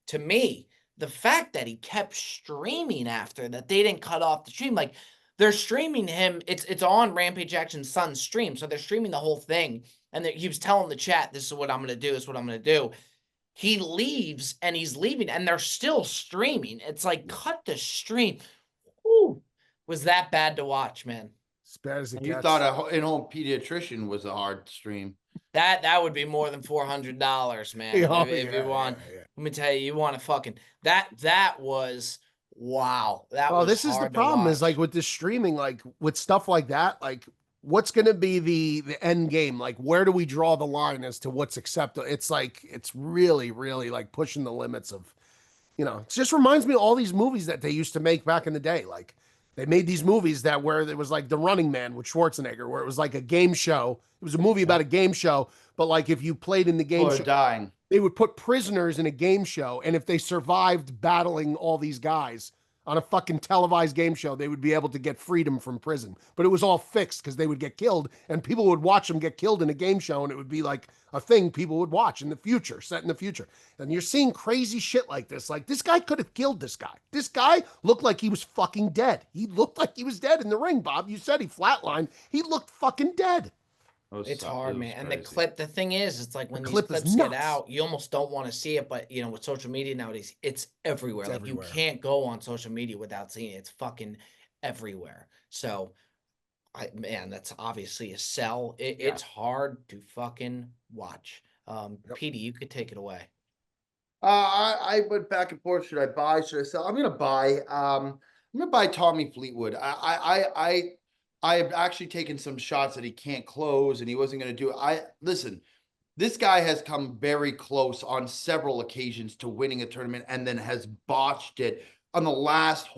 [SPEAKER 1] To me, the fact that he kept streaming after that, they didn't cut off the stream. Like, they're streaming him. It's on Rampage Jackson's son's stream, so they're streaming the whole thing. And he was telling the chat, "This is what I'm going to do. This is what I'm going to do." he leaves and he's leaving and they're still streaming. It's like, cut the stream. Ooh, was that bad to watch, man?
[SPEAKER 2] As bad as it
[SPEAKER 3] You
[SPEAKER 2] gets.
[SPEAKER 3] thought an in-home pediatrician was a hard stream.
[SPEAKER 1] That would be more than $400, man. If you want, let me tell you, you want to fucking that was wow. That was
[SPEAKER 2] this is the problem is like with this streaming, like with stuff like that, like what's going to be the end game? Like, where do we draw the line as to what's acceptable? It's like, it's really, really like pushing the limits of, it just reminds me of all these movies that they used to make back in the day. Like they made these movies that where it was like The Running Man with Schwarzenegger, where it was like a game show. It was a movie about a game show, but like if you played in the game show,
[SPEAKER 3] dying.
[SPEAKER 2] They would put prisoners in a game show, and if they survived battling all these guys on a fucking televised game show, they would be able to get freedom from prison. But it was all fixed because they would get killed, and people would watch them get killed in a game show, and it would be like a thing people would watch in the future, set in the future. And you're seeing crazy shit like this. Like, this guy could have killed this guy. This guy looked like he was fucking dead. He looked like he was dead in the ring, Bob. You said he flatlined. He looked fucking dead.
[SPEAKER 1] It's hard, man. And the thing is, it's like when these
[SPEAKER 2] clips
[SPEAKER 1] get out, you almost don't want to see it. But, with social media nowadays, it's everywhere.
[SPEAKER 2] It's
[SPEAKER 1] like
[SPEAKER 2] everywhere.
[SPEAKER 1] You can't go on social media without seeing it. It's fucking everywhere. So, man, that's obviously a sell. It's hard to fucking watch. Petey, you could take it away.
[SPEAKER 3] I went back and forth. Should I buy? Should I sell? I'm gonna buy. I'm gonna buy Tommy Fleetwood. I have actually taken some shots that he can't close and he wasn't going to do it. Listen, this guy has come very close on several occasions to winning a tournament and then has botched it on the last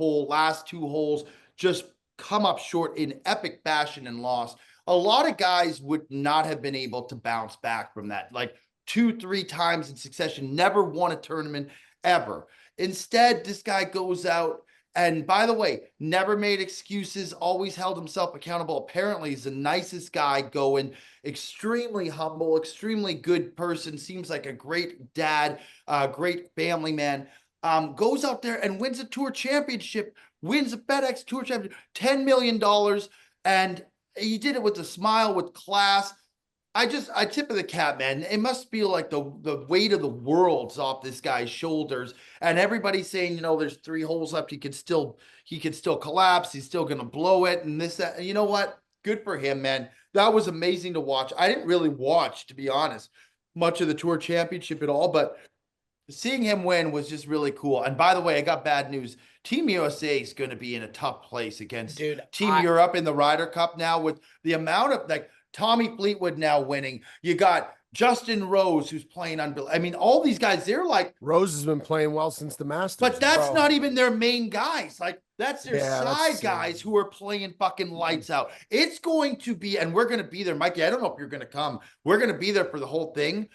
[SPEAKER 3] two holes, just come up short in epic fashion and lost. A lot of guys would not have been able to bounce back from that. Like 2-3 times in succession, never won a tournament ever. Instead, this guy goes out. And by the way, never made excuses, always held himself accountable. Apparently, he's the nicest guy going, extremely humble, extremely good person, seems like a great dad, great family man. Goes out there and wins a tour championship, wins a FedEx Tour Championship, $10 million. And he did it with a smile, with class. I tip of the cap, man. It must feel like the weight of the world's off this guy's shoulders, and everybody's saying, there's 3 holes left. He could still collapse. He's still gonna blow it, and this, that. You know what? Good for him, man. That was amazing to watch. I didn't really watch, to be honest, much of the Tour Championship at all, but seeing him win was just really cool. And by the way, I got bad news. Team USA is going to be in a tough place against Team Europe in the Ryder Cup now, with the amount of Tommy Fleetwood now winning. You got Justin Rose, who's playing unbelievable. I mean, all these guys, they're like...
[SPEAKER 2] Rose has been playing well since the Masters.
[SPEAKER 3] But that's not even their main guys. Like, that's their side guys who are playing fucking lights out. It's going to be, and we're going to be there. Mikey, I don't know if you're going to come. We're going to be there for the whole thing.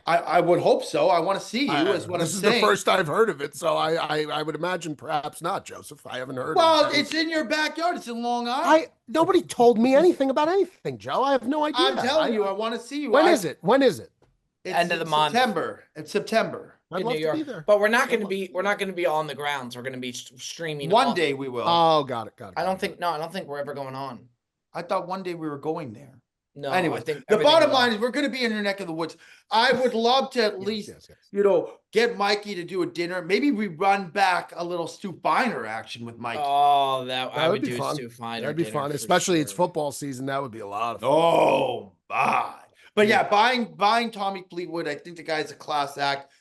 [SPEAKER 3] I would hope so. I want to see you, is what I'm saying.
[SPEAKER 2] This is the first I've heard of it, so I would imagine perhaps not, Joseph. I haven't heard of it.
[SPEAKER 3] Well, it's in your backyard. It's in Long Island.
[SPEAKER 2] Nobody told me anything about anything, Joe. I have no idea.
[SPEAKER 3] I'm telling you, I want to see you.
[SPEAKER 2] When is it?
[SPEAKER 3] It's
[SPEAKER 1] end of the month.
[SPEAKER 3] September. It's September.
[SPEAKER 2] I'd love to be there.
[SPEAKER 1] But we're not going to be on the grounds. We're going to be streaming.
[SPEAKER 3] One day we will.
[SPEAKER 2] Oh, got it.
[SPEAKER 1] I don't think we're ever going on.
[SPEAKER 3] I thought one day we were going there.
[SPEAKER 1] No,
[SPEAKER 3] anyway,
[SPEAKER 1] I think
[SPEAKER 3] the bottom line is we're going to be in your neck of the woods. I would love to at least, get Mikey to do a dinner. Maybe we run back a little Stu Feiner action with Mikey.
[SPEAKER 1] Oh, that would be fun.
[SPEAKER 2] Stu Feiner. That'd be fun, especially it's football season. That would be a lot of fun.
[SPEAKER 3] Oh, my. But yeah, buying Tommy Fleetwood, I think the guy's a class act.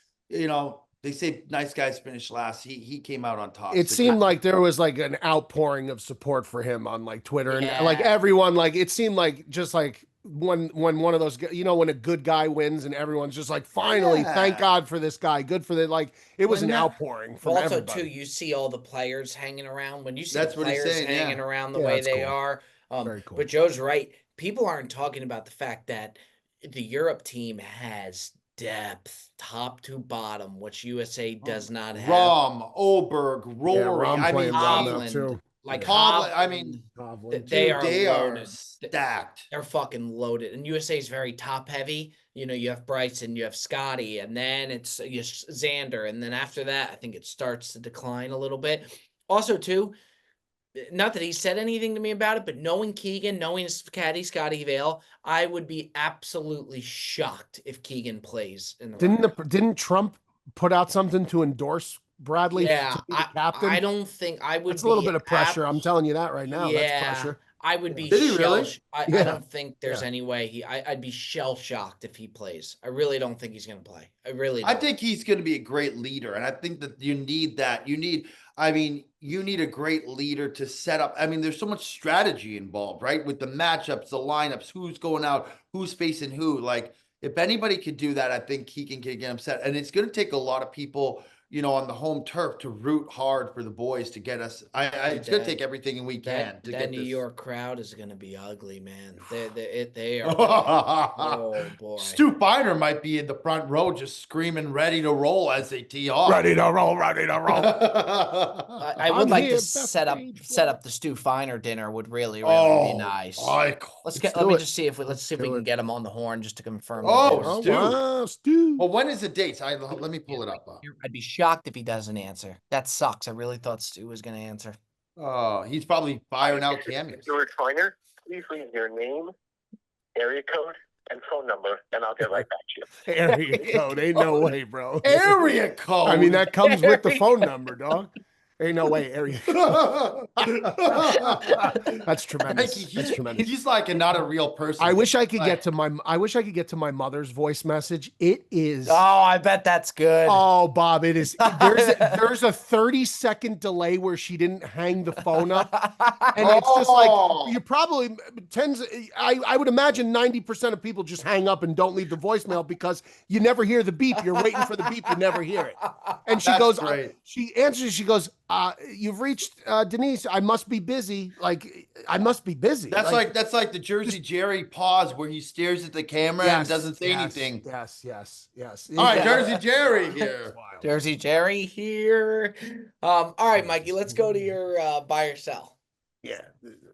[SPEAKER 3] They say nice guys finish last. He came out on top.
[SPEAKER 2] It seemed like there was like an outpouring of support for him on like Twitter and like everyone, like it seemed like just like when one of those, when a good guy wins and everyone's just like, finally, thank God for this guy. Good for the, like, it was an outpouring from everybody.
[SPEAKER 1] Also, too, you see all the players hanging around. When you see the players hanging around the way they are. Very cool. But Joe's right. People aren't talking about the fact that the Europe team has depth, top to bottom, which USA does not have.
[SPEAKER 3] Rom, Oberg, Rory,
[SPEAKER 1] Hovland,
[SPEAKER 3] like Hovland. I mean,
[SPEAKER 1] they are
[SPEAKER 3] stacked.
[SPEAKER 1] They're fucking loaded, and USA is very top heavy. You have Bryson, you have Scotty, and then it's Xander, and then after that, I think it starts to decline a little bit. Also, too, not that he said anything to me about it, but knowing Keegan, knowing his caddy Scotty Vale, I would be absolutely shocked if Keegan plays in the
[SPEAKER 2] Didn't Trump put out something to endorse Bradley to be the captain?
[SPEAKER 1] I don't think I would.
[SPEAKER 2] It's a little bit of pressure. I'm telling you that right now. That's pressure.
[SPEAKER 1] I would be
[SPEAKER 3] Did he really?
[SPEAKER 1] I don't think there's any way I'd be shell shocked if he plays. I really don't think he's going to play. I really don't.
[SPEAKER 3] I think he's going to be a great leader. And I think that you need that. You need a great leader to set up. I mean, there's so much strategy involved, right? With the matchups, the lineups, who's going out, who's facing who. Like, if anybody could do that, I think he can get upset. And it's going to take a lot of people, you know, on the home turf to root hard for the boys to get us. It's going to take everything we can to get
[SPEAKER 1] that New
[SPEAKER 3] this.
[SPEAKER 1] York crowd is going to be ugly, man. They are. Oh boy.
[SPEAKER 3] Stu Feiner might be in the front row, just screaming, ready to roll as they tee off.
[SPEAKER 2] Ready to roll, ready to roll.
[SPEAKER 1] I would like to set up the Stu Feiner dinner. Would really be nice. Let's see if we can get him on the horn just to confirm.
[SPEAKER 3] Stu. Well, when is the date? Let me pull it up.
[SPEAKER 1] I'd be shocked if he doesn't answer. That sucks. I really thought Stu was going to answer.
[SPEAKER 3] Oh, he's probably firing out cameos.
[SPEAKER 6] George Feiner, please leave your name, area code, and phone number, and I'll get right back to you.
[SPEAKER 2] Area code? Ain't no way, bro.
[SPEAKER 3] Area code?
[SPEAKER 2] I mean, that comes with the phone number, dog. Ain't no way, area. That's tremendous. That's tremendous.
[SPEAKER 3] He's like not a real person.
[SPEAKER 2] I wish I could get to my mother's voice message. It is.
[SPEAKER 1] Oh, I bet that's good.
[SPEAKER 2] Oh, Bob, it is. There's a 30-second delay where she didn't hang the phone up, and it's just like you probably I would imagine 90% of people just hang up and don't leave the voicemail because you never hear the beep. You're waiting for the beep. You never hear it. And she goes. She answers. She goes. You've reached Denise. I must be busy. Like, I must be busy.
[SPEAKER 3] That's like the Jersey Jerry pause where he stares at the camera and doesn't say anything.
[SPEAKER 2] Yes.
[SPEAKER 3] All right, Jersey Jerry here.
[SPEAKER 1] Jersey Jerry here. All right, Mikey, let's go to your buy or sell.
[SPEAKER 2] Yeah,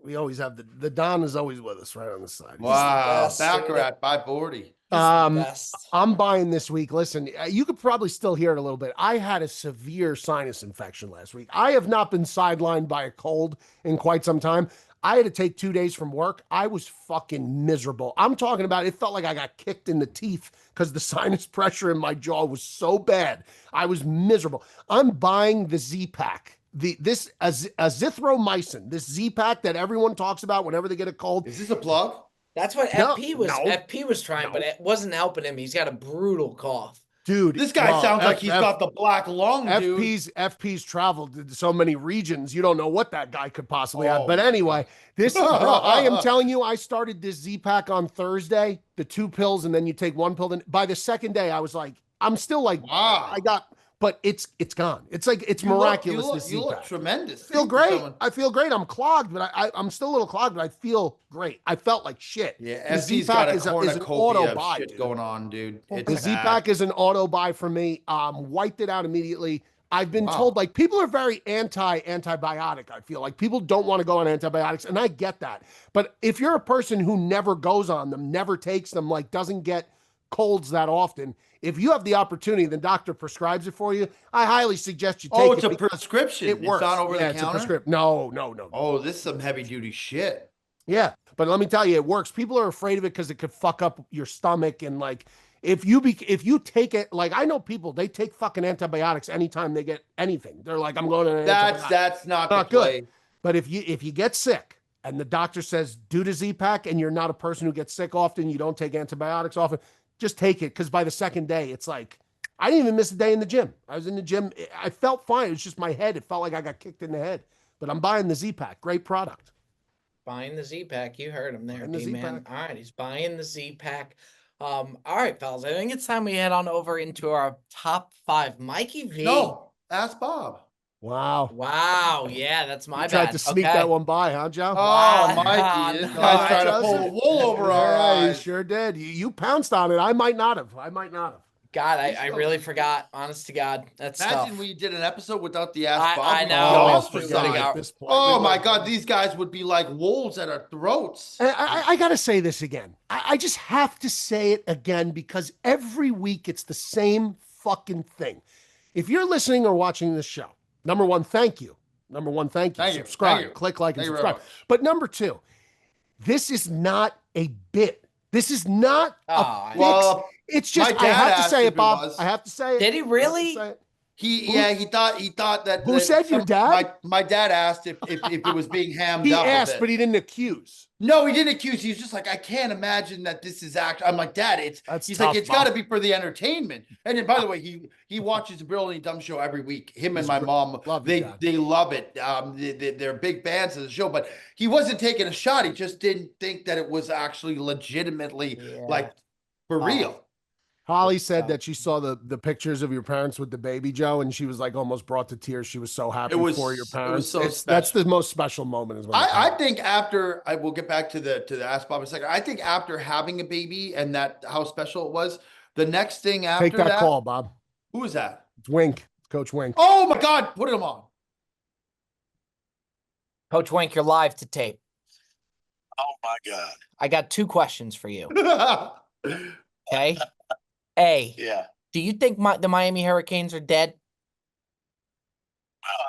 [SPEAKER 2] we always have the Don is always with us right on the side.
[SPEAKER 3] Wow, Baccarat 540.
[SPEAKER 2] I'm buying this week. Listen, you could probably still hear it a little bit. I had a severe sinus infection last week. I have not been sidelined by a cold in quite some time. I had to take 2 days from work. I was fucking miserable. I'm talking about it felt like I got kicked in the teeth because the sinus pressure in my jaw was so bad. I was miserable. I'm buying the Z-Pack. This azithromycin, this Z-Pack that everyone talks about whenever they get a cold.
[SPEAKER 3] Is this a plug?
[SPEAKER 1] That's what FP was trying, but it wasn't helping him. He's got a brutal cough.
[SPEAKER 2] Dude,
[SPEAKER 3] this guy sounds like he's got the black lung, dude.
[SPEAKER 2] FP's traveled to so many regions. You don't know what that guy could possibly have. But anyway, I am telling you, I started this Z-Pack on Thursday, the 2 pills, and then you take 1 pill. Then by the second day, I was like, I'm still like, wow. But it's gone. It's like, it's miraculous.
[SPEAKER 3] You look tremendous.
[SPEAKER 2] I feel great. I feel great. I'm clogged, but I'm still a little clogged, but I feel great. I felt like shit.
[SPEAKER 3] Yeah, FP's got a cornucopia of shit going on, dude.
[SPEAKER 2] The Z-Pack is an auto buy for me. Wiped it out immediately. I've been told, like, people are very antibiotic. I feel like people don't want to go on antibiotics, and I get that. But if you're a person who never goes on them, never takes them, like doesn't get colds that often, if you have the opportunity, the doctor prescribes it for you, I highly suggest you take it.
[SPEAKER 3] Oh, it's a prescription.
[SPEAKER 2] It works.
[SPEAKER 3] It's not over the counter?
[SPEAKER 2] It's a prescription. No.
[SPEAKER 3] Oh, this is some heavy duty shit.
[SPEAKER 2] Yeah, but let me tell you, it works. People are afraid of it because it could fuck up your stomach. And like, if you take it, like I know people, they take fucking antibiotics anytime they get anything. They're like, I'm going to
[SPEAKER 3] That's not good.
[SPEAKER 2] But if you get sick and the doctor says, do the Z-Pack, and you're not a person who gets sick often, you don't take antibiotics often, just take it, because by the second day, it's like, I didn't even miss a day in the gym. I was in the gym. I felt fine. It was just my head. It felt like I got kicked in the head. But I'm buying the Z-Pack. Great product.
[SPEAKER 1] Buying the Z-Pack. You heard him there, D-Man. All right, he's buying the Z-Pack. All right, fellas. I think it's time we head on over into our top 5. Mikey V.
[SPEAKER 3] No, ask Bob.
[SPEAKER 2] Wow.
[SPEAKER 1] Yeah, that's my bad.
[SPEAKER 2] Tried to sneak that one by, huh, Joe?
[SPEAKER 3] Oh, Mikey. This guy's trying to pull the wool over our eyes.
[SPEAKER 2] He sure did. You pounced on it. I might not have.
[SPEAKER 1] God, I really forgot. Honest to God. That's
[SPEAKER 3] Imagine
[SPEAKER 1] tough.
[SPEAKER 3] we did an episode without the Ask Bob.
[SPEAKER 1] I know.
[SPEAKER 3] Oh, my God. These guys would be like wolves at our throats.
[SPEAKER 2] I got to say this again. I just have to say it again because every week it's the same fucking thing. If you're listening or watching this show, number one, thank you. Number one, thank you.
[SPEAKER 3] Thank you.
[SPEAKER 2] Subscribe.
[SPEAKER 3] Thank you.
[SPEAKER 2] Click like and
[SPEAKER 3] Thank you
[SPEAKER 2] subscribe.
[SPEAKER 3] very much.
[SPEAKER 2] But number two, this is not a bit. This is not a fix.
[SPEAKER 3] Well,
[SPEAKER 2] it's just,
[SPEAKER 3] my
[SPEAKER 2] I
[SPEAKER 3] dad
[SPEAKER 2] have to
[SPEAKER 3] asked
[SPEAKER 2] say
[SPEAKER 3] if
[SPEAKER 2] it,
[SPEAKER 3] it
[SPEAKER 2] Bob.
[SPEAKER 3] was.
[SPEAKER 2] I have to say it.
[SPEAKER 1] Did he really?
[SPEAKER 3] He thought that.
[SPEAKER 2] Who said your dad?
[SPEAKER 3] My dad asked if it was being hammed
[SPEAKER 2] He
[SPEAKER 3] up.
[SPEAKER 2] asked, but he didn't accuse.
[SPEAKER 3] No, he didn't accuse. He's just like, I can't imagine that this is actually. I'm like, Dad, he's
[SPEAKER 2] tough,
[SPEAKER 3] like, it's got to be for the entertainment. And then, by the way, he watches the Brilliant Dumb Show every week. Him and my mom, they love it. They're big fans of the show. But he wasn't taking a shot. He just didn't think that it was actually legitimately like for real.
[SPEAKER 2] Holly said that she saw the pictures of your parents with the baby, Joe, and she was like almost brought to tears. She was so happy for your parents. That's the most special moment. Is when
[SPEAKER 3] I think after I will get back to the Ask Bob in a second. I think after having a baby and that how special it was, the next thing after
[SPEAKER 2] take that call, Bob.
[SPEAKER 3] Who is that?
[SPEAKER 2] It's Wink, Coach Wink.
[SPEAKER 3] Oh my God, put him on.
[SPEAKER 1] Coach Wink, you're live to tape.
[SPEAKER 6] Oh my God.
[SPEAKER 1] I got 2 questions for you. Okay.
[SPEAKER 6] Yeah.
[SPEAKER 1] Do you think the Miami Hurricanes are dead?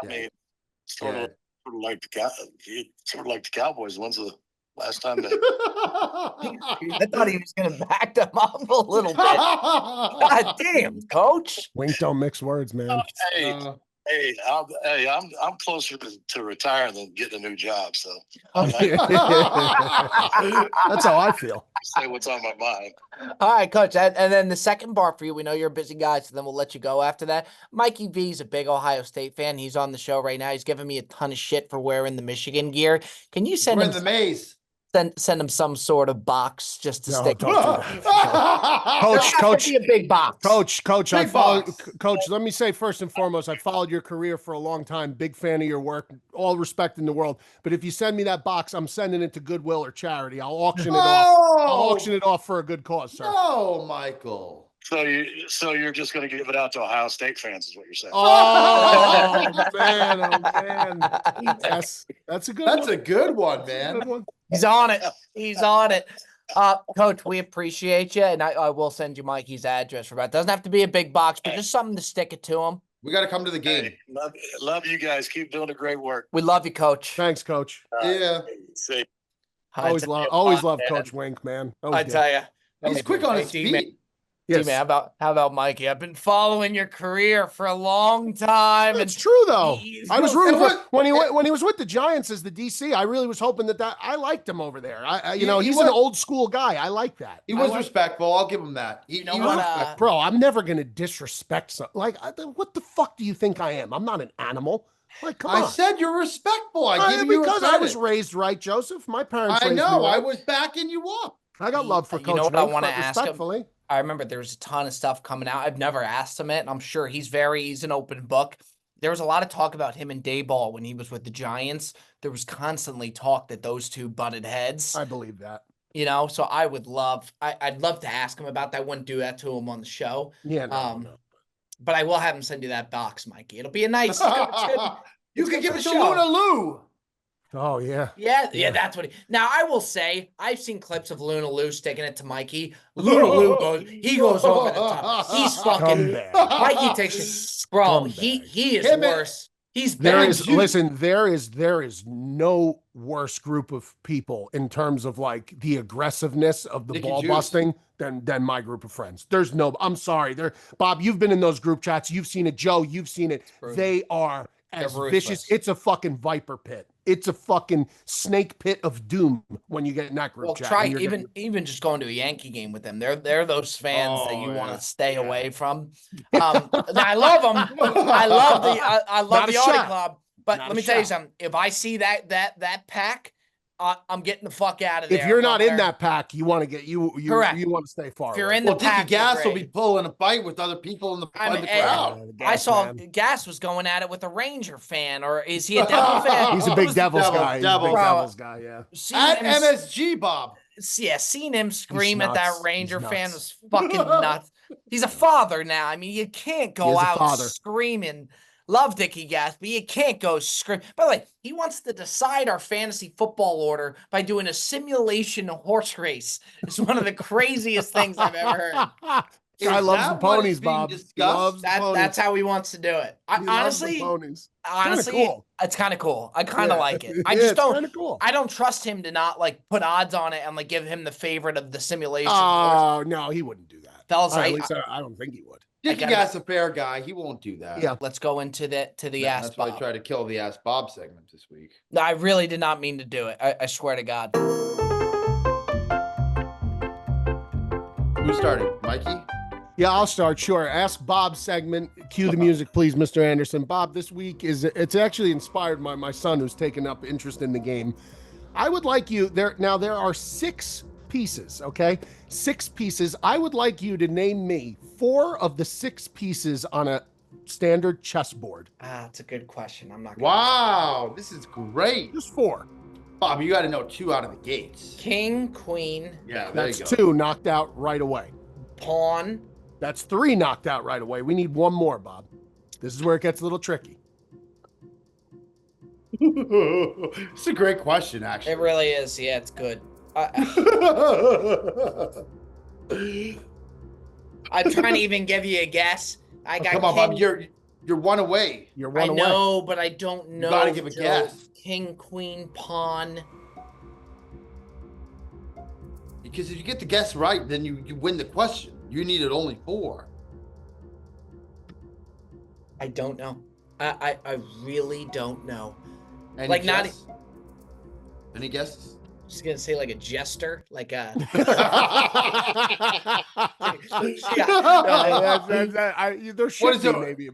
[SPEAKER 6] I mean, sort of like the Cowboys. When's the last time they?
[SPEAKER 1] I thought he was going to back them up a little bit. God damn, Coach.
[SPEAKER 2] Wink don't mix words, man.
[SPEAKER 6] I'm closer to retire than getting a new job. So
[SPEAKER 2] that's how I feel.
[SPEAKER 6] Say what's on my mind.
[SPEAKER 1] All right, Coach. And then the second bar for you, we know you're a busy guy, so then we'll let you go after that. Mikey V is a big Ohio State fan. He's on the show right now. He's giving me a ton of shit for wearing the Michigan gear. Can you send him
[SPEAKER 3] the maze?
[SPEAKER 1] Send him some sort of box just to stick.
[SPEAKER 2] Coach,
[SPEAKER 1] be a big box.
[SPEAKER 2] Coach, I followed. Coach, let me say first and foremost, I followed your career for a long time. Big fan of your work. All respect in the world. But if you send me that box, I'm sending it to Goodwill or charity. I'll auction it off. I'll auction it off for a good cause, sir.
[SPEAKER 3] Oh, Michael.
[SPEAKER 6] So you're just going to give it out to Ohio State fans, is what you're saying?
[SPEAKER 2] Oh man! That's a good.
[SPEAKER 3] That's a good one, man.
[SPEAKER 1] He's on it. He's on it. Coach, we appreciate you, and I will send you Mikey's address for that. Doesn't have to be a big box, but just something to stick it to him.
[SPEAKER 3] We got to come to the game.
[SPEAKER 6] Hey, love you guys. Keep doing the great work.
[SPEAKER 1] We love you, Coach.
[SPEAKER 2] Thanks, Coach.
[SPEAKER 3] Yeah.
[SPEAKER 6] See.
[SPEAKER 2] Always love Coach Wink, man.
[SPEAKER 1] I tell you,
[SPEAKER 3] he's quick on his feet.
[SPEAKER 2] Yes.
[SPEAKER 1] Man, how about Mikey? I've been following your career for a long time.
[SPEAKER 2] It's true though. I was rooting for when he was with the Giants as the DC. I really was hoping that I liked him over there. He's an old school guy. I like that.
[SPEAKER 3] He was respectful. I'll give him that.
[SPEAKER 2] Bro, I'm never gonna disrespect what the fuck do you think I am? I'm not an animal. Like, come on.
[SPEAKER 3] I said you're respectful. I give you
[SPEAKER 2] because I was raised right, Joseph. My parents.
[SPEAKER 3] I know.
[SPEAKER 2] Right.
[SPEAKER 3] I was backing you up.
[SPEAKER 2] I got love for Coach.
[SPEAKER 1] You know what
[SPEAKER 2] Wink,
[SPEAKER 1] I want to ask
[SPEAKER 2] respectfully.
[SPEAKER 1] him? I remember there's a ton of stuff coming out. I've never asked him it, and I'm sure he's an open book. There was a lot of talk about him and Dayball when he was with the Giants. There was constantly talk that those two butted heads.
[SPEAKER 2] I believe that.
[SPEAKER 1] So I'd love to ask him about that. I wouldn't do that to him on the show.
[SPEAKER 2] Yeah, no.
[SPEAKER 1] But I will have him send you that box, Mikey. It'll be a nice.
[SPEAKER 3] You can give it to Luna Lou.
[SPEAKER 2] Oh, yeah.
[SPEAKER 1] Yeah, that's what now I will say, I've seen clips of Luna Lou sticking it to Mikey. Luna Lou goes over the top. He's fucking Mikey takes it. Bro, he is worse. He's
[SPEAKER 2] there is no worse group of people in terms of like the aggressiveness of the ball busting than my group of friends. There's no, I'm sorry. Bob, you've been in those group chats. You've seen it. Joe, you've seen it. They are as vicious. It's a fucking viper pit. It's a fucking snake pit of doom when you get in that group chat.
[SPEAKER 1] Try even just going to a Yankee game with them. They're those fans that you want to stay away from. I love them. I love the Audi Club. But let me tell you something. If I see that pack, I'm getting the fuck out of there.
[SPEAKER 2] If you're not in that pack, you want to get you want to stay far.
[SPEAKER 1] If you're in the pack,
[SPEAKER 3] Gas will be pulling a fight with other people in the crowd.
[SPEAKER 1] I saw Gas was going at it with a Ranger fan, or is he a Devil fan?
[SPEAKER 2] He's a big Devils guy. Devils guy, yeah.
[SPEAKER 3] At MSG, Bob.
[SPEAKER 1] Yeah, seeing him scream at that Ranger fan was fucking nuts. He's a father now. I mean, you can't go out screaming. Love Dickie Gas, but you can't go scream. By the way, he wants to decide our fantasy football order by doing a simulation horse race. It's one of the craziest things I've ever heard.
[SPEAKER 2] Guy loves the ponies, Bob.
[SPEAKER 1] That's how he wants to do it. Honestly,
[SPEAKER 2] cool.
[SPEAKER 1] It's kind of cool. I kind of like it. I just don't. Cool. I don't trust him to not like put odds on it and like give him the favorite of the simulation.
[SPEAKER 2] Oh no, he wouldn't do that.
[SPEAKER 1] Fellas,
[SPEAKER 2] at least I don't think he would.
[SPEAKER 3] Dickie Guy's a fair guy. He won't do that.
[SPEAKER 1] Yeah. Let's go into the Ask
[SPEAKER 3] That's
[SPEAKER 1] Bob.
[SPEAKER 3] why I tried to kill the Ask Bob segment this week.
[SPEAKER 1] No, I really did not mean to do it. I swear to God.
[SPEAKER 3] Who started? Mikey?
[SPEAKER 2] Yeah, I'll start. Sure. Ask Bob segment. Cue the music, please, Mr. Anderson. Bob, this week it's actually inspired by my son who's taken up interest in the game. I would like you there. Now there are 6 pieces. Okay. 6 pieces. I would like you to name me 4 of the 6 pieces on a standard chessboard.
[SPEAKER 1] That's a good question. I'm not.
[SPEAKER 3] Wow. This is great.
[SPEAKER 2] Just 4.
[SPEAKER 3] Bob, you got to know 2 out of the gates.
[SPEAKER 1] King, queen.
[SPEAKER 3] Yeah, there
[SPEAKER 2] that's
[SPEAKER 3] you go.
[SPEAKER 2] 2 knocked out right away.
[SPEAKER 1] Pawn.
[SPEAKER 2] That's 3 knocked out right away. We need 1 more, Bob. This is where it gets a little tricky.
[SPEAKER 3] It's a great question, actually.
[SPEAKER 1] It really is. Yeah, it's good. I'm trying to even give you a guess. I got.
[SPEAKER 3] Come on, Bob. You're 1 away.
[SPEAKER 2] You're 1 away.
[SPEAKER 1] I know, but I don't know.
[SPEAKER 3] You gotta give a guess.
[SPEAKER 1] King, queen, pawn.
[SPEAKER 3] Because if you get the guess right, then you win the question. You needed only 4.
[SPEAKER 1] I don't know. I really don't know.
[SPEAKER 3] Any
[SPEAKER 1] like
[SPEAKER 3] guess? Any guesses?
[SPEAKER 1] I'm just gonna say like a jester, like a.
[SPEAKER 2] There should be maybe.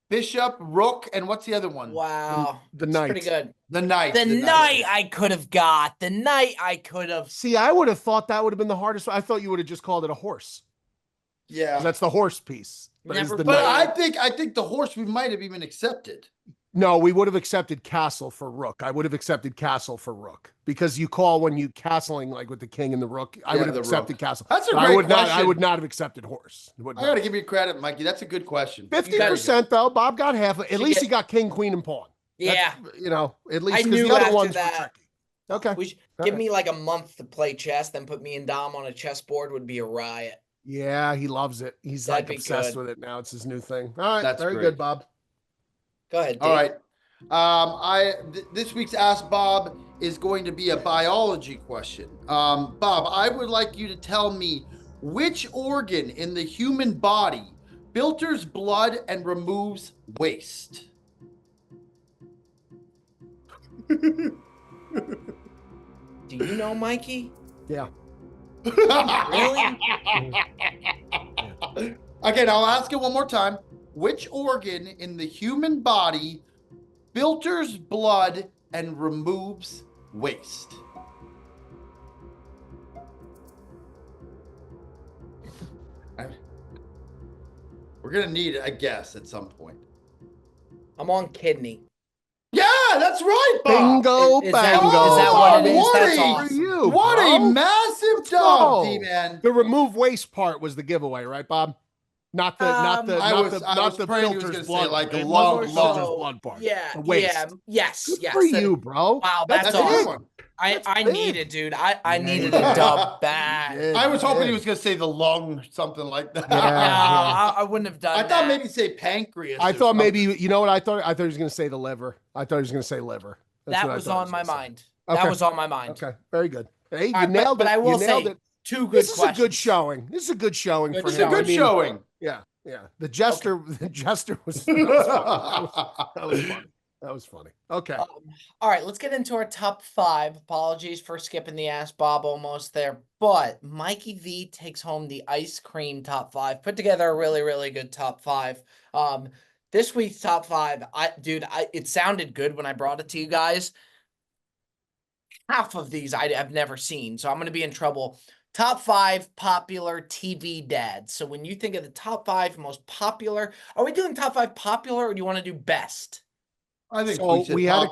[SPEAKER 3] Bishop, rook, and what's the other one?
[SPEAKER 1] Wow,
[SPEAKER 2] the knight.
[SPEAKER 1] Pretty good.
[SPEAKER 3] The knight.
[SPEAKER 1] The knight I could have got. The knight I could have.
[SPEAKER 2] See, I would have thought that would have been the hardest. I thought you would have just called it a horse.
[SPEAKER 3] Yeah,
[SPEAKER 2] that's the horse piece.
[SPEAKER 3] But I think the horse we might have even accepted.
[SPEAKER 2] No, we would have accepted castle for rook. I would have accepted castle for rook because you call when you castling like with the king and the rook. I would have accepted castle.
[SPEAKER 3] That's a great question.
[SPEAKER 2] I would not have accepted horse.
[SPEAKER 3] I got to give you credit, Mikey. That's a good question.
[SPEAKER 2] 50% though. Bob got half. At least he got king, queen, and pawn.
[SPEAKER 1] Yeah,
[SPEAKER 2] at least because the other ones were tricky. Okay,
[SPEAKER 1] give me like a month to play chess, then put me and Dom on a chessboard would be a riot.
[SPEAKER 2] Yeah, he loves it. He's like obsessed with it now. It's his new thing. All right,
[SPEAKER 3] that's
[SPEAKER 2] very good, Bob.
[SPEAKER 1] Go ahead, Dave.
[SPEAKER 3] All right. This week's Ask Bob is going to be a biology question. Bob, I would like you to tell me which organ in the human body filters blood and removes waste.
[SPEAKER 1] Do you know, Mikey?
[SPEAKER 2] Yeah.
[SPEAKER 1] Really?
[SPEAKER 3] Again, I'll ask it one more time. Which organ in the human body filters blood and removes waste? We're going to need a guess at some point.
[SPEAKER 1] I'm on kidney.
[SPEAKER 3] Yeah, that's right, Bob.
[SPEAKER 2] Bingo,
[SPEAKER 1] Is
[SPEAKER 2] bango.
[SPEAKER 1] that what it is? That's awesome.
[SPEAKER 3] What a massive job, D-Man.
[SPEAKER 2] The remove waste part was the giveaway, right, Bob? Not the filters blood,
[SPEAKER 3] like the
[SPEAKER 2] filters blood part.
[SPEAKER 1] Yeah,
[SPEAKER 2] waste.
[SPEAKER 1] yes.
[SPEAKER 2] For you, bro.
[SPEAKER 1] Wow, that's awesome. I needed, dude. I needed a dub bad.
[SPEAKER 3] I was hoping he was gonna say the lung, something like that.
[SPEAKER 1] Yeah. No, I wouldn't have done.
[SPEAKER 3] I thought maybe say pancreas.
[SPEAKER 2] I thought maybe you know what I thought. I thought he was gonna say the liver. I thought he was gonna say liver.
[SPEAKER 1] That was on my mind. That was on my mind.
[SPEAKER 2] Okay, very good. Hey, you nailed it.
[SPEAKER 1] But I will say, 2 good questions.
[SPEAKER 2] This is a good showing. This is a good showing for him.
[SPEAKER 3] It's a good showing.
[SPEAKER 2] Yeah. The jester was that was funny. That was funny. Okay.
[SPEAKER 1] All right, let's get into our top 5. Apologies for skipping the Ask Bob, almost there. But Mikey V takes home the ice cream top 5. Put together a really, really good top 5. This week's top 5, it sounded good when I brought it to you guys. Half of these I have never seen, so I'm going to be in trouble. Top 5 popular TV dads. So when you think of the top 5 most popular, are we doing top 5 popular or do you want to do best?
[SPEAKER 3] I think
[SPEAKER 2] so. We had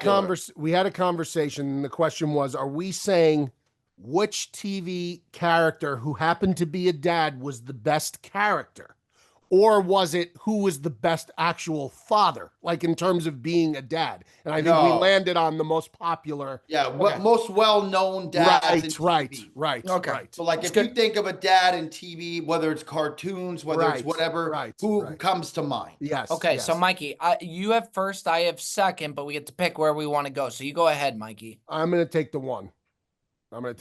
[SPEAKER 2] a conversation, and the question was: are we saying which TV character who happened to be a dad was the best character, Or was it who was the best actual father, like in terms of being a dad? And I think we landed on the most popular.
[SPEAKER 3] Yeah, most well-known dads in TV.
[SPEAKER 2] Right.
[SPEAKER 1] Okay.
[SPEAKER 2] Right.
[SPEAKER 3] So like if you think of a dad in TV, whether it's cartoons, whether it's whatever, who comes to mind?
[SPEAKER 2] Yes.
[SPEAKER 1] Okay,
[SPEAKER 2] yes.
[SPEAKER 1] so Mikey, you have first, I have second, but we get to pick where we want to go. So you go ahead, Mikey.
[SPEAKER 2] I'm going to take the one.
[SPEAKER 3] And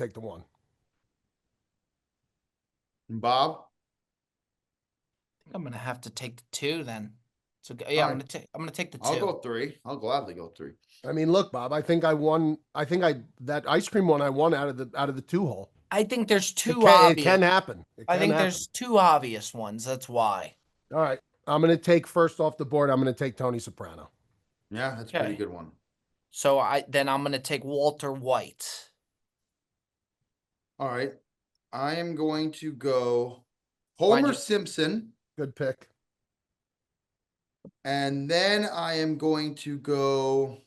[SPEAKER 3] Bob?
[SPEAKER 1] I'm gonna have to take the 2 then. So yeah, I'm gonna take the 2.
[SPEAKER 3] I'll go 3. I'll gladly go 3.
[SPEAKER 2] I mean, look, Bob, I think I won. That ice cream one I won out of the 2 hole.
[SPEAKER 1] I think there's 2 obvious.
[SPEAKER 2] It can happen.
[SPEAKER 1] There's 2 obvious ones. That's why.
[SPEAKER 2] All right. I'm going to take first off the board. I'm going to take Tony Soprano.
[SPEAKER 3] Yeah, that's a pretty good one.
[SPEAKER 1] So I'm going to take Walter White.
[SPEAKER 3] All right. I am going to go Homer Simpson.
[SPEAKER 2] Good pick.
[SPEAKER 3] And then I am going to go.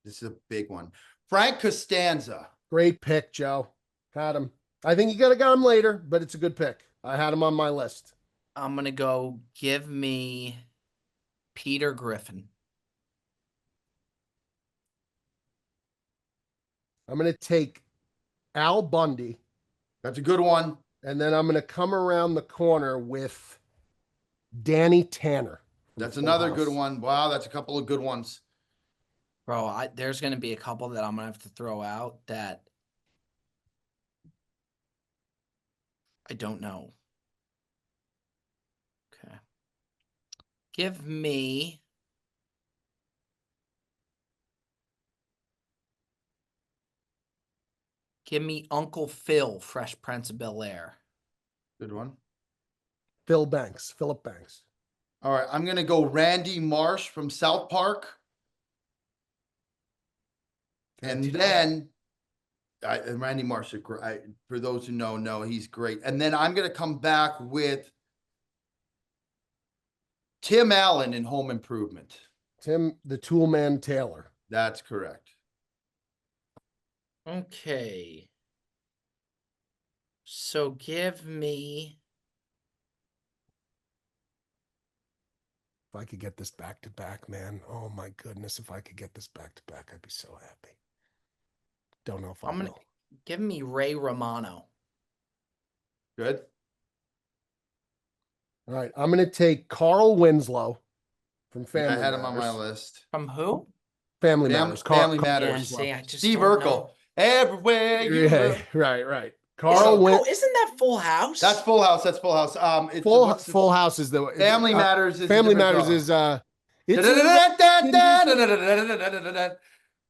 [SPEAKER 3] This is a big one. Frank Costanza.
[SPEAKER 2] Great pick, Joe. Had him. I think you got him later, but it's a good pick. I had him on my list.
[SPEAKER 1] I'm going to go give me Peter Griffin.
[SPEAKER 2] I'm going to take Al Bundy.
[SPEAKER 3] That's a good one.
[SPEAKER 2] And then I'm going to come around the corner with Danny Tanner.
[SPEAKER 3] That's another good one. Wow, that's a couple of good ones.
[SPEAKER 1] Bro, there's going to be a couple that I'm going to have to throw out that I don't know. Okay. Give me Uncle Phil, Fresh Prince of Bel-Air.
[SPEAKER 3] Good one.
[SPEAKER 2] Philip Banks.
[SPEAKER 3] All right, I'm going to go Randy Marsh from South Park. And then Randy Marsh, for those who know, he's great. And then I'm going to come back with Tim Allen in Home Improvement.
[SPEAKER 2] Tim, the Toolman Taylor.
[SPEAKER 3] That's correct.
[SPEAKER 1] Okay. So give me.
[SPEAKER 2] If I could get this back to back, man. Oh my goodness. If I could get this back to back, I'd be so happy. Don't know if I'm going to
[SPEAKER 1] give me Ray Romano.
[SPEAKER 3] Good.
[SPEAKER 2] All right. I'm going to take Carl Winslow from Family Matters.
[SPEAKER 3] I had him on my list.
[SPEAKER 1] From who?
[SPEAKER 2] Family Matters.
[SPEAKER 3] Family Matters.
[SPEAKER 1] Yeah, see,
[SPEAKER 3] Steve Urkel. Everywhere you go.
[SPEAKER 2] Right. Carl
[SPEAKER 1] isn't that Full House?
[SPEAKER 3] That's Full House.
[SPEAKER 2] Full House is the
[SPEAKER 3] Family Matters.
[SPEAKER 2] Family Matters is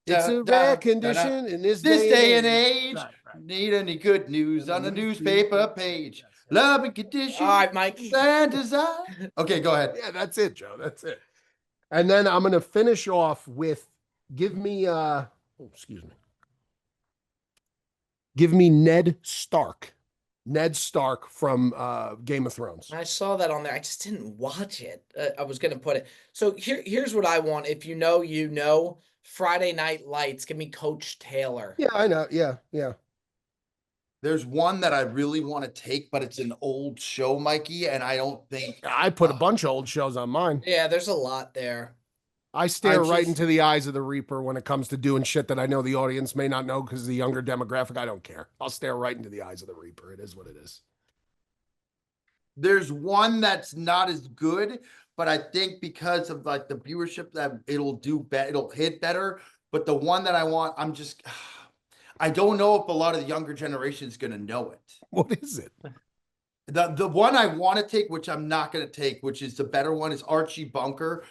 [SPEAKER 2] it's a rare condition in this
[SPEAKER 3] day and age. Right. Need any good news on the newspaper page? Love and condition.
[SPEAKER 1] All right, Mike.
[SPEAKER 3] And desire. Okay, go ahead.
[SPEAKER 2] Yeah, that's it, Joe. That's it. And then I'm going to finish off with give me Ned Stark. Ned Stark from Game of Thrones.
[SPEAKER 1] I saw that on there. I just didn't watch it. I was going to put it. So here's what I want. If you know, Friday Night Lights, give me Coach Taylor.
[SPEAKER 2] Yeah, I know. Yeah.
[SPEAKER 3] There's one that I really want to take, but it's an old show, Mikey, and I don't think...
[SPEAKER 2] I put a bunch of old shows on mine.
[SPEAKER 1] Yeah, there's a lot there.
[SPEAKER 2] I stare right into the eyes of the Reaper when it comes to doing shit that I know the audience may not know because of the younger demographic. I don't care. I'll stare right into the eyes of the Reaper. It is what it is.
[SPEAKER 3] There's one that's not as good, but I think because of like the viewership that it'll hit better. But the one that I want, I don't know if a lot of the younger generation is going to know it.
[SPEAKER 2] What is it?
[SPEAKER 3] The one I want to take, which I'm not going to take, which is the better one, is Archie Bunker.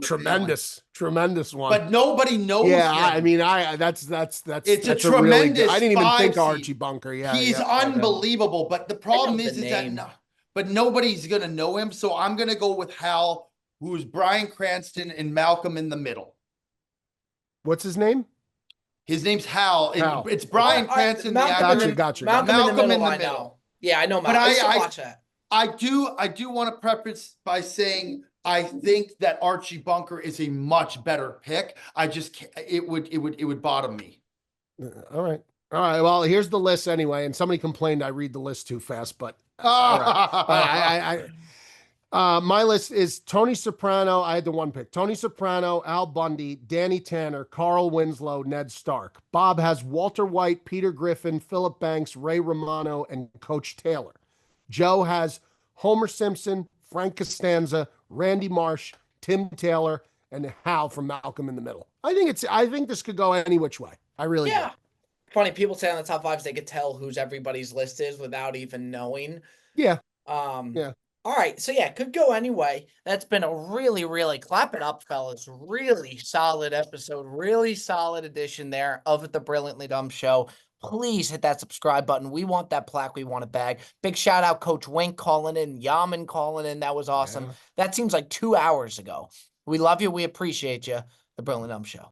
[SPEAKER 2] Tremendous one.
[SPEAKER 3] But nobody knows.
[SPEAKER 2] Yeah,
[SPEAKER 3] him.
[SPEAKER 2] I mean, that's
[SPEAKER 3] it's a tremendous.
[SPEAKER 2] I didn't even think of Archie Bunker. Yeah,
[SPEAKER 3] he's unbelievable. But the problem is that but nobody's going to know him. So I'm going to go with Hal, who's Bryan Cranston and Malcolm in the Middle.
[SPEAKER 2] What's his name?
[SPEAKER 3] His name's Hal. It's Bryan Cranston.
[SPEAKER 2] Gotcha.
[SPEAKER 3] Malcolm in the Middle.
[SPEAKER 1] Yeah, I know. But I watch that.
[SPEAKER 3] I do want to preface by saying I think that Archie Bunker is a much better pick. I just can't, it would bottom me.
[SPEAKER 2] All right. Well, here's the list anyway. And somebody complained I read the list too fast, but My list is Tony Soprano. I had the one pick. Tony Soprano, Al Bundy, Danny Tanner, Carl Winslow, Ned Stark. Bob has Walter White, Peter Griffin, Philip Banks, Ray Romano, and Coach Taylor. Joe has Homer Simpson, Frank Costanza, Randy Marsh, Tim Taylor, and Hal from Malcolm in the Middle. I think this could go any which way. I really do.
[SPEAKER 1] Funny, people say on the top fives they could tell who's everybody's list is without even knowing.
[SPEAKER 2] Yeah.
[SPEAKER 1] Yeah. All right, so yeah, could go anyway. That's been a really, really, clap it up, fellas. Really solid episode, really solid edition there of the Brilliantly Dumb Show. Please hit that subscribe button. We want that plaque. We want a bag. Big shout out, Coach Wink calling in, Yaman calling in. That was awesome. That seems like 2 hours ago. We love you. We appreciate you. The Brilliantly Dumb Show.